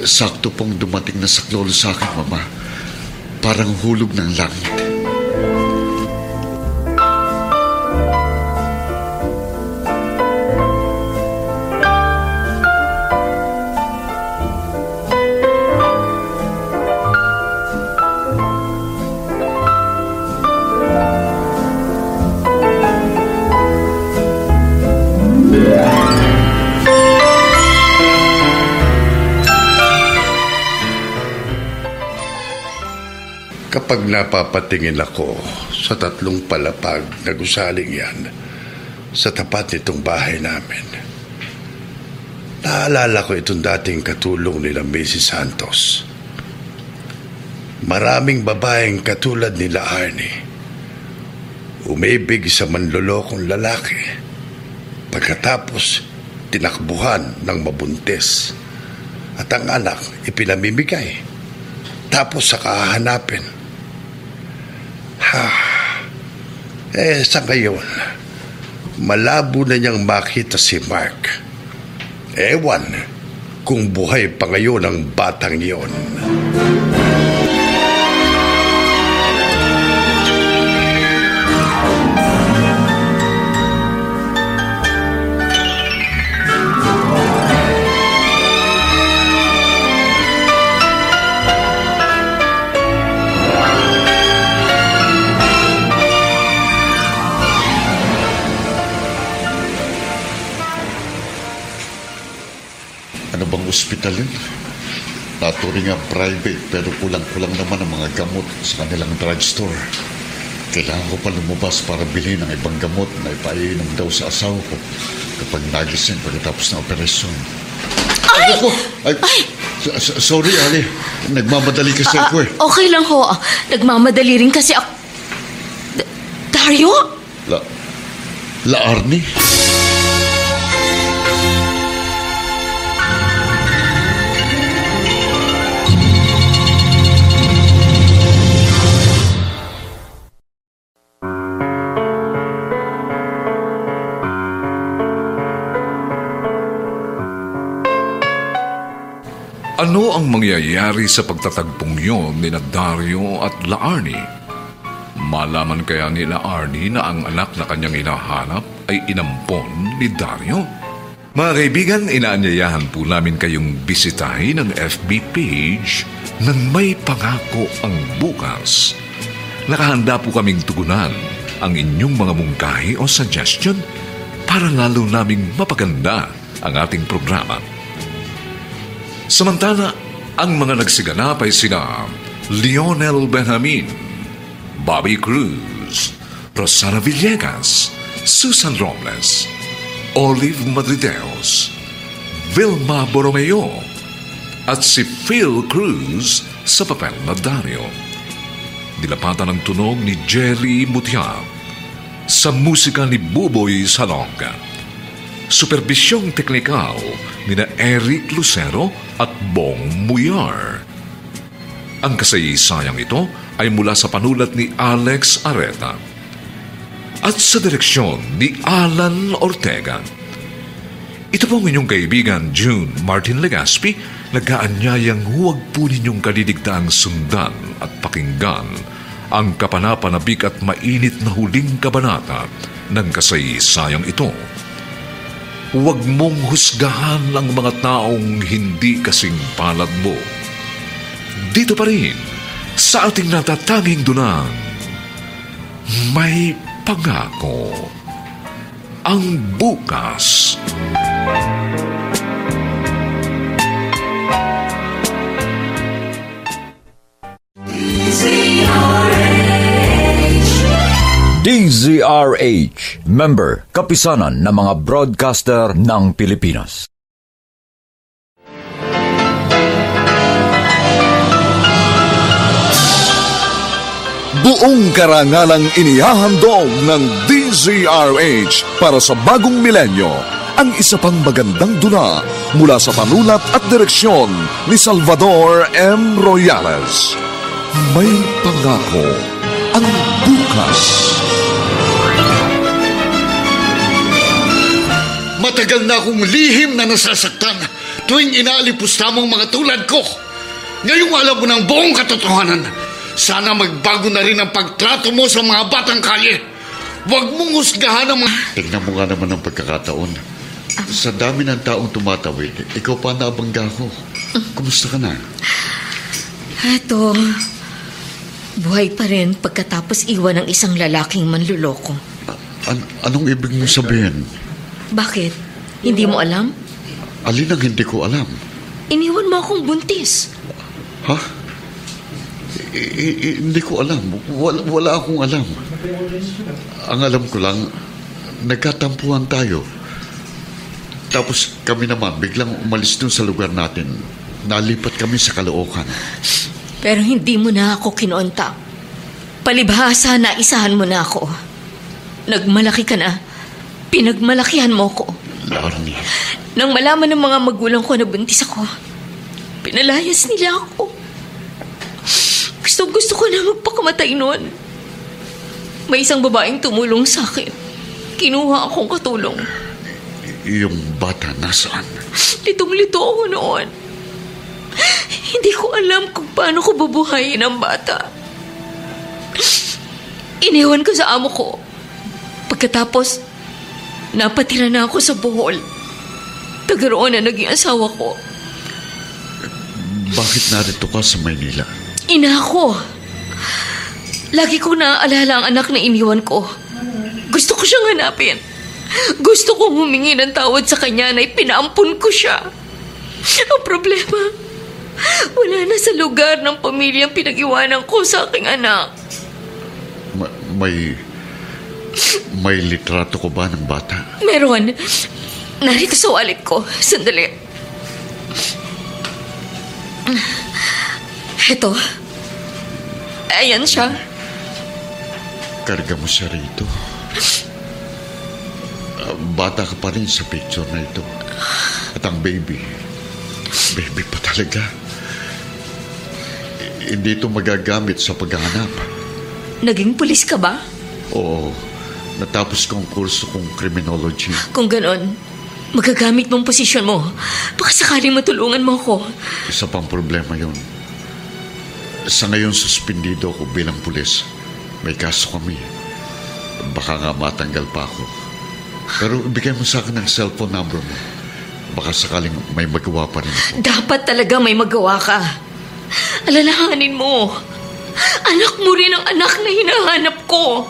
Sakto pong dumating na saklolo sa akin, Mama. Parang hulog ng langit. Kapag napapatingin ako sa tatlong palapag na gusaling yan sa tapat nitong bahay namin, naalala ko itong dating katulong nila Mrs. Santos. Maraming babaeng katulad nila Arnie umibig sa manlolokong lalaki pagkatapos tinakbuhan ng mabuntis at ang anak ipinamimigay tapos saka hahanapin. Sa ngayon, malabo na niyang makita si Mark. Ewan kung buhay pa ngayon ang batang iyon. Ano bang ospital yun? Naturing nga private pero kulang-kulang naman ang mga gamot sa kanilang drugstore. Kailangan ko pa lumabas para bilhin ang ibang gamot na ipainom daw sa asawa ko kapag nagising pagkatapos ng operasyon. Ay! Sorry, Ali. Nagmamadali kasi ako eh. Okay lang ho. Nagmamadali rin kasi ako. Dario? La Arnie? Ano ang mangyayari sa pagtatagpong yon ni Dario at La Arnie? Malaman kaya ni La Arnie na ang anak na kanyang hinahanap ay inampon ni Dario? Mga kaibigan, inaanyayahan po namin kayong bisitahin ang FB page ng May Pangako ang Bukas. Nakahanda po kaming tugunan ang inyong mga mungkahi o suggestion para lalo naming mapaganda ang ating programa. Samantala, ang mga nagsiganap ay sina Lionel Benjamin, Bobby Cruz, Rosana Villegas, Susan Robles, Olive Madrideos, Vilma Borromeo, at si Phil Cruz sa papel na Dario. Nilapatan ang tunog ni Jerry Mutiap, sa musika ni Buboy Salonga. Superbisyong teknikal ni na Eric Lucero at Bong Muyar. Ang kasaysayang ito ay mula sa panulat ni Alex Areta at sa direksyon ni Alan Ortega. Ito po ang inyong kaibigan June Martin Legaspi, nag-aanyayang huwag po ninyong kadidigdaang sundan at pakinggan ang kapanapanabik at mainit na huling kabanata ng kasaysayang ito. Huwag mong husgahan ang mga taong hindi kasing palad mo. Dito pa rin, sa ating natatanging dunang, may pangako ang bukas. DZRH, member, kapisanan ng mga broadcaster ng Pilipinas. Buong karangalang inihahandog ng DZRH para sa bagong milenyo ang isa pang magandang dula mula sa panulat at direksyon ni Salvador M. Royales. May pangako ang bukas. Matagal na akong lihim na nasasaktan tuwing inaalipusta mong mga tulad ko. Ngayong alam mo ng buong katotohanan, sana magbago na rin ang pagtrato mo sa mga batang kalye. Huwag mong husgahan ang mga... Tignan mo nga naman ang pagkakataon. Sa dami ng taong tumatawid, ikaw pa nabangga ko. Kumusta ka na? Eto, buhay pa rin pagkatapos iwan ng isang lalaking manluloko. Anong ibig mong sabihin? Bakit? Hindi mo alam? Alin ang hindi ko alam? Iniwan mo akong buntis. Ha? Hindi ko alam. Wala akong alam. Ang alam ko lang, nagkatampuhan tayo. Tapos kami naman, biglang umalis dun sa lugar natin. Nalipat kami sa Caloocan. Pero hindi mo na ako kinontak. Palibhasa na isahan mo na ako. Nagmalaki ka na. Pinagmalakihan mo ko. Larnie. Nang malaman ng mga magulang ko na buntis ako, pinalayas nila ako. Gusto ko na magpakamatay noon. May isang babaeng tumulong sa akin. Kinuha akong katulong. Yung bata nasaan? Litong-lito ako noon. Hindi ko alam kung paano ko bubuhayin ang bata. Iniwan ko sa amo ko. Pagkatapos, napatira na ako sa Bohol. Tagaroon na naging asawa ko. Bakit narito ka sa Maynila? Ina ko. Lagi ko naaalala ang anak na iniwan ko. Gusto ko siyang hanapin. Gusto kong humingi ng tawad sa kanya na ipinaampun ko siya. Ang problema, wala na sa lugar ng pamilyang pinag-iwanan ko sa aking anak. May litrato ko ba ng bata? Meron. Narito sa wallet ko. Sandali. Ito. Ayan siya. Karga mo siya rito. Bata ka pa rin sa picture na ito. At ang baby pa talaga. Hindi ito magagamit sa paghahanap. Naging pulis ka ba? Oo. Natapos ko ang kurso kong criminology. Kung ganon, magagamit mong posisyon mo. Baka sakaling matulungan mo ako. Isa pang problema yun. Sa ngayon, suspendido ako bilang pulis. May kaso kami. Baka nga matanggal pa ako. Pero ibigay mo sa akin ang cellphone number mo. Baka sakaling may magawa pa rin ako. Dapat talaga may magawa ka. Alalahanin mo. Anak mo rin ang anak na hinahanap ko.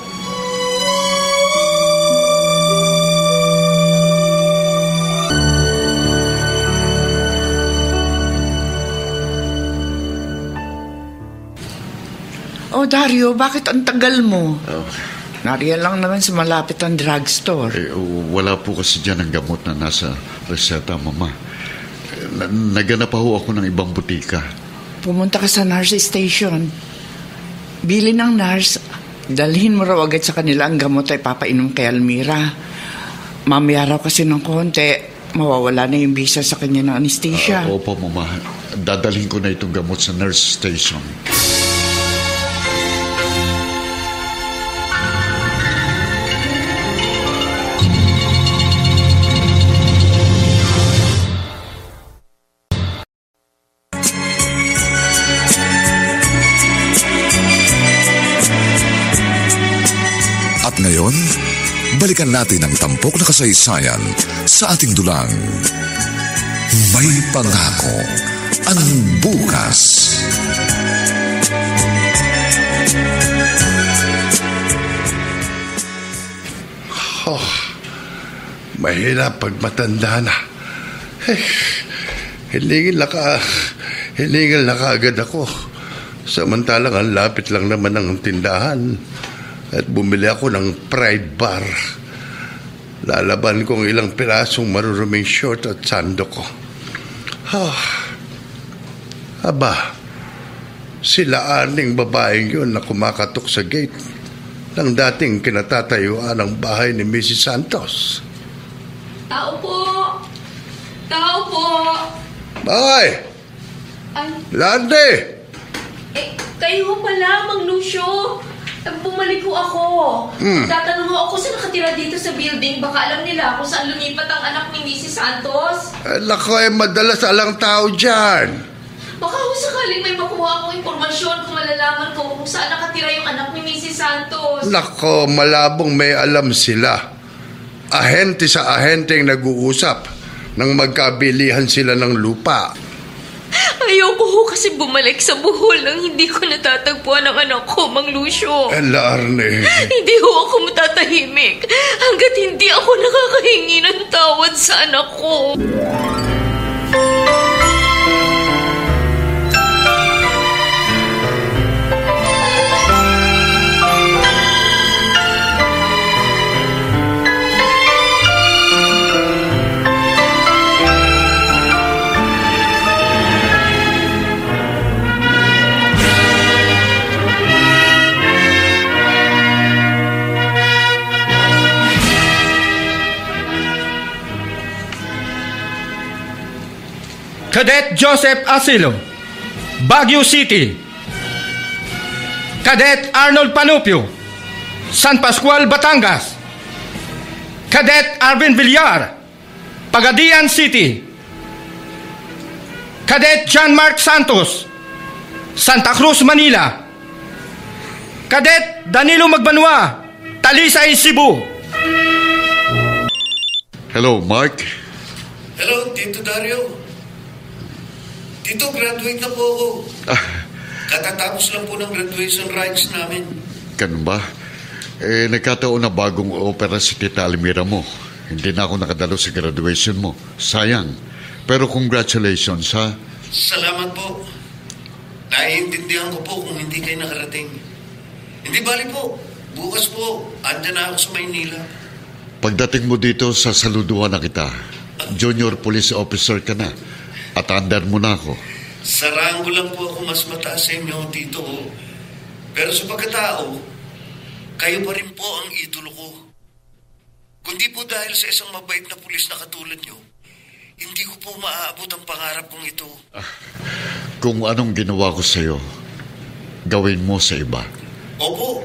Oh, Dario, bakit ang tagal mo? Nariyan lang naman sa malapit ang drugstore. Wala po kasi dyan ang gamot na nasa reseta, Mama. Naganap pa ho ako ng ibang butika. Pumunta ka sa nurse station. Bili ng nurse. Dalhin mo raw agad sa kanila ang gamot ay papainom kay Almira. Mamaya raw kasi ng konti, mawawala na yung visa sa kanya ng anesthesia. Opo, Mama. Dadalhin ko na itong gamot sa nurse station. At ngayon, balikan natin ang tampok na kasaysayan sa ating dulang. May pangako ang bukas. Mahirap pag matanda na. Hilingin na kaagad ako. Samantalang ang lapit lang naman ng tindahan. At bumili ako ng Pride Bar. Lalaban kong ilang pirasong maruruming short at sando ko. Aba, sila aning babaeng yun na kumakatok sa gate ng dating kinatatayuan ng bahay ni Mrs. Santos. Tao po! Tao po! Ay! Ay, Lande! kayo pala, Mang Lucio. Bumalik ko ako. Tatanong ako sa nakatira dito sa building. Baka alam nila kung saan lumipat ang anak ni Mrs. Santos. Nako, madalas alang tao dyan. Baka kung sakaling may makuha akong impormasyon kung malalaman ko kung saan nakatira yung anak ni Mrs. Santos. Nako, malabong may alam sila. Ahente sa ahenteng nag-uusap nang magkabilihan sila ng lupa. Ayoko ho kasi bumalik sa Bohol nang hindi ko natatagpuan ang anak ko, Mang Lucio. Arne. Hindi ho ako matatahimik hanggat hindi ako nakakahingi ng tawad sa anak ko. Cadet Joseph Asilo, Baguio City. Cadet Arnold Panupio, San Pascual, Batangas. Cadet Arvin Villar, Pagadian City. Cadet John Mark Santos, Santa Cruz, Manila. Cadet Danilo Magbanwa, Talisay, Cebu. Hello, Mark. Hello, Tito Dario. Tito, graduate na po ako. Katatapos lang po ng graduation rites namin. Ganun ba? Nagkataon na bagong opera si Tita Almira mo. Hindi na ako nakadalo sa graduation mo. Sayang. Pero congratulations, ha? Salamat po. Naiintindihan ko po kung hindi kayo nakarating. Hindi bali po. Bukas po, andyan na ako sa Maynila. Pagdating mo dito, sasaluduhan na kita. Junior police officer ka na. At andar mo na ako. Sa ranggo lang po ako mas mataas sa inyo, Tito. Pero sa pagkatao, kayo pa rin po ang idolo ko. Kundi po dahil sa isang mabait na pulis na katulad nyo, hindi ko po maaabot ang pangarap kong ito. Kung anong ginawa ko sa'yo, gawin mo sa iba. Opo,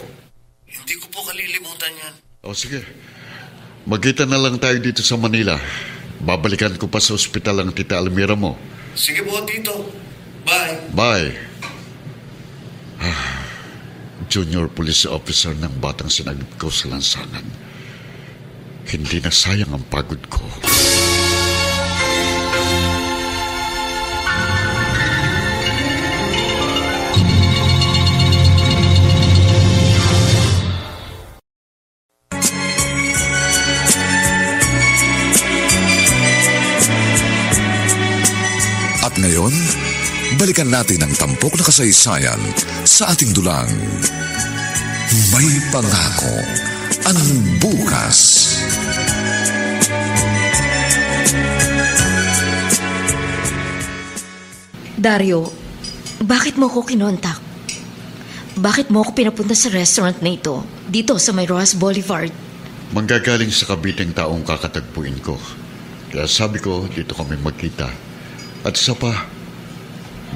hindi ko po kalilimutan yan. O sige, magkita na lang tayo dito sa Manila. Babalikan ko pa sa ospital ang Tita Almira mo. Sige po, Tito. Bye. Bye. Junior police officer ng batang sinagip ko sa lansangan. Hindi na sayang ang pagod ko. Ngayon, balikan natin ang tampok na kasaysayan sa ating dulang. May pangako ang bukas. Dario, bakit mo ko kinontak? Bakit mo ako pinapunta sa restaurant na ito, dito sa may Rojas Boulevard? Manggagaling sa Cavite taong kakatagpuin ko. Kaya sabi ko, dito kami magkita. At isa pa,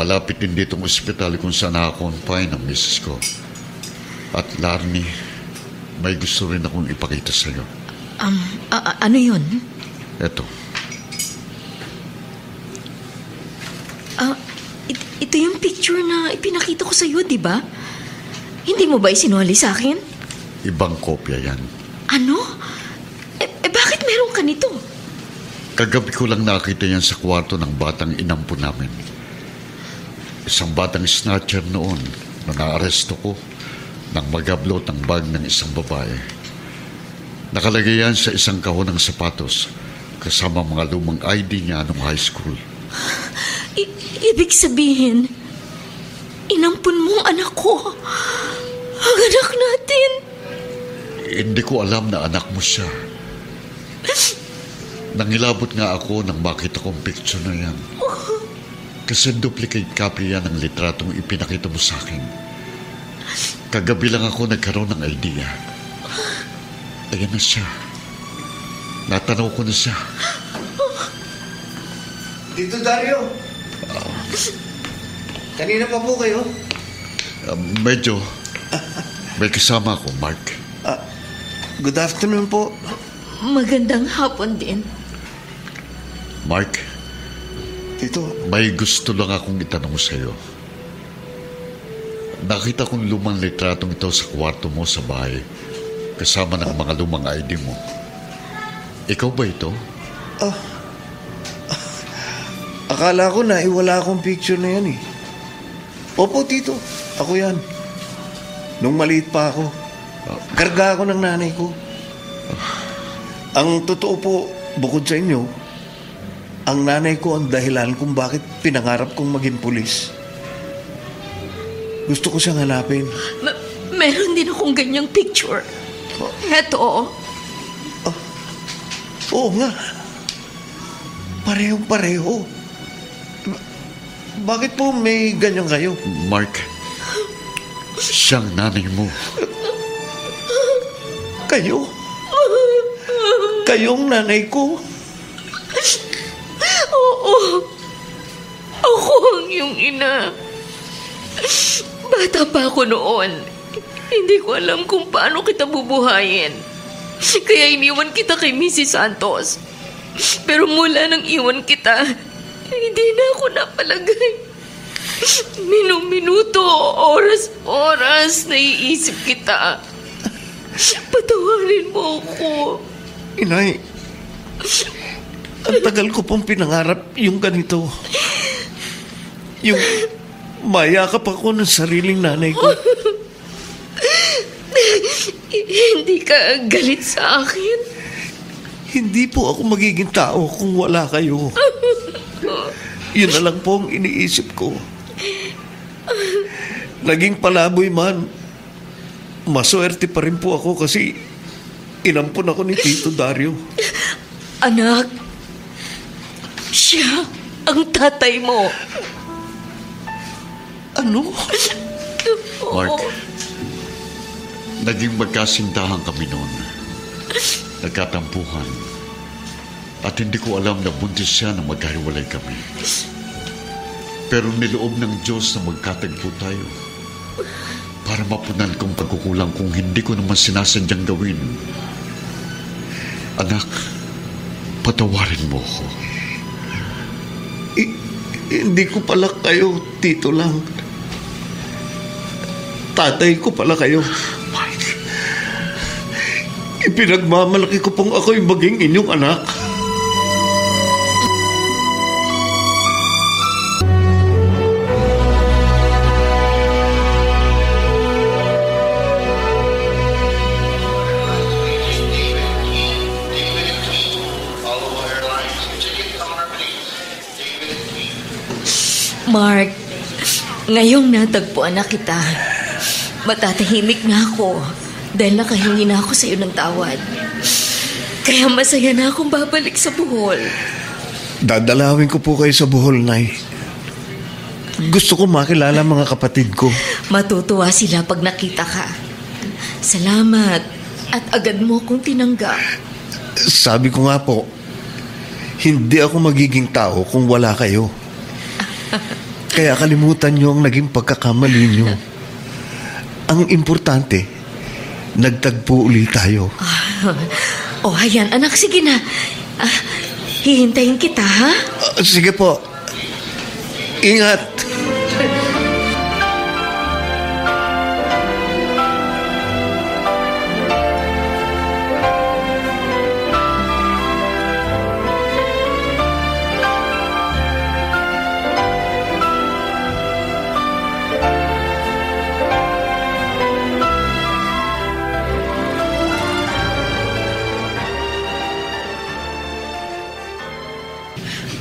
malapit din ditong ospital kung saan nakakonfine ang misis ko. At Larnie, may gusto rin akong ipakita sa'yo. Ano yun? Eto. Ito yung picture na ipinakita ko sa'yo, di ba? Hindi mo ba isinuli sa akin? Ibang kopya yan. Ano? Bakit meron ka nito? Kagabi ko lang nakita yan sa kwarto ng batang inampo namin. Isang batang snatcher noon na naaresto ko nang mag-upload ang bag ng isang babae. Nakalagay yan sa isang kahon ng sapatos kasama mga lumang ID niya nung high school. Ibig sabihin, inampun mo ang anak ko. Ang anak natin. Hindi ko alam na anak mo siya. Nangilabot nga ako nang makita kong picture na yan. Kasi duplicate copy yan ng litratong ipinakita mo sa akin. Kagabi lang ako nagkaroon ng idea. Ayan na siya. Natanaw ko na siya. Tito Dario. Kanina pa po kayo? Medyo. May kasama ako, Mark. Good afternoon po. Magandang hapon din. Mark. Tito. May gusto lang akong itanong sa'yo. Nakita kong lumang litratong ito sa kwarto mo sa bahay kasama ng mga lumang ID mo. Ikaw ba ito? Akala ko na iwala akong picture na yan eh. Opo, Tito. Ako yan. Nung maliit pa ako. Karga ako ng nanay ko. Ang totoo po, bukod sa inyo, ang nanay ko ang dahilan kung bakit pinangarap kong maging pulis. Gusto ko siyang hanapin. Meron din akong ganyang picture. Eto. Oo nga. Parehong-pareho. Bakit po may ganyan kayo? Mark, siyang nanay mo. Kayo? Kayong nanay ko? Oo. Ako ang iyong ina. Bata pa ako noon. Hindi ko alam kung paano kita bubuhayin. Kaya iniwan kita kay Mrs. Santos. Pero mula nang iwan kita, hindi na ako napalagay. Minuto, oras, naiisip kita. Patawarin mo ako. Inay, ang tagal ko pong pinangarap yung ganito. Yung mayakap ako ng sariling nanay ko. Hindi ka galit sa akin? Hindi po ako magiging tao kung wala kayo. Yun na lang po ang iniisip ko. Naging palaboy man, maswerte pa rin po ako kasi inampun ako ni Tito Dario. Anak, siya ang tatay mo. Ano? Mark, naging magkasintahan kami noon. Nagkatampuhan. At hindi ko alam na buntis siya na magkahiwalay kami. Pero niloob ng Diyos na magkatagpo tayo para mapunan kong pagkukulang kung hindi ko naman sinasadyang gawin. Anak, patawarin mo ako. Hindi ko pala kayo, Tito lang. Tatay ko pala kayo. Mike. Ipinagmamalaki ko pong ako'y maging inyong anak. Mark, ngayong natagpuan na kita, Matatahimik na ako dahil nakahingi na ako sa iyo ng tawad. Kaya masaya na akong babalik sa Bohol. Dadalawin ko po kayo sa Bohol, Nay. Gusto ko makilala mga kapatid ko. Matutuwa sila pag nakita ka. Salamat at agad mo akong tinanggap. Sabi ko nga po, hindi ako magiging tao kung wala kayo. Kaya kalimutan niyo ang naging pagkakamali niyo. Ang importante, nagtagpo ulit tayo. Ayan, anak, sige na. Hihintayin kita, ha? Sige po. Ingat.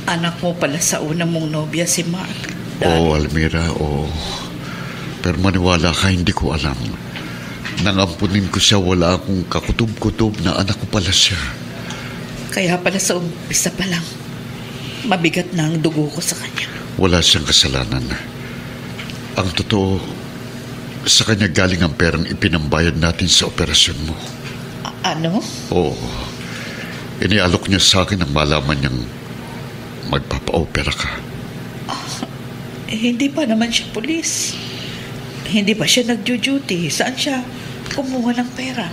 Anak mo pala sa unang mong nobya si Mark. Oo, Almira, oo. Pero maniwala ka, hindi ko alam. Nang ampunin ko siya, wala akong kakutob-kutob na anak ko pala siya. Kaya pala sa umpisa pa lang, mabigat na ang dugo ko sa kanya. Wala siyang kasalanan. Ang totoo, sa kanya galing ang perang ipinambayad natin sa operasyon mo. Ano? Oo. Inialok niya sa akin ang malaman niyang magpapa-opera ka. Hindi pa naman siya pulis. Hindi pa siya nag-duty. Saan siya kumuha ng pera?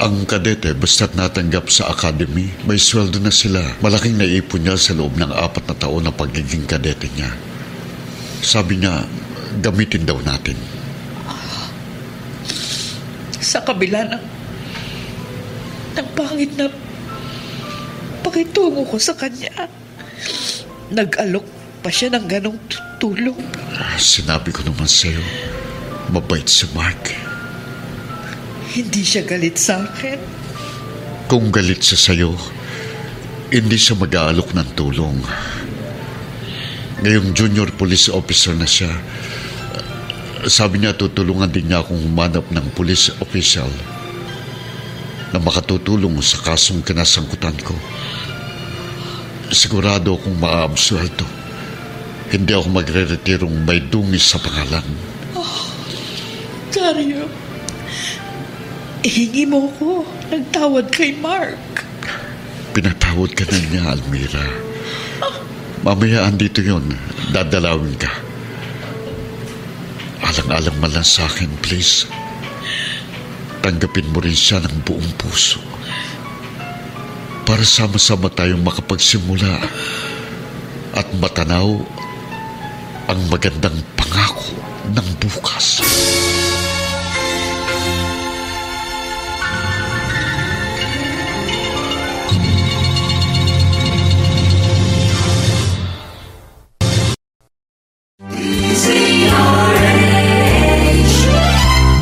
Ang kadete, basta't natanggap sa academy, may sweldo na sila. Malaking naipon niya sa loob ng 4 na taon na pagiging kadete niya. Sabi niya, gamitin daw natin. Sa kabila ng pangit na pakitungo ko sa kanya, nag-alok pa siya ng ganong tulong. Sinabi ko naman sa'yo, mabait si Mark. Hindi siya galit sa akin. Kung galit siya sa'yo, hindi siya mag-aalok ng tulong. Ngayong junior police officer na siya, sabi niya tutulungan din niya akong humanap ng police official na makatutulong sa kasong kinasangkutan ko. Sigurado akong maaabsuelto. Hindi ako magre-retirong may dungis sa pangalan. Dario, ihingi mo ko ng tawad kay Mark. Pinatawad ka na niya, Almira. Mamaya andito yun. Dadalawin ka. Alang-alang man lang sa akin, please. Tanggapin mo rin siya ng buong puso. Para sama-sama tayong makapagsimula at matanaw ang magandang pangako ng bukas.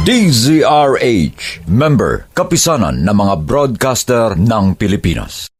DZRH, member, kapisanan ng mga broadcaster ng Pilipinas.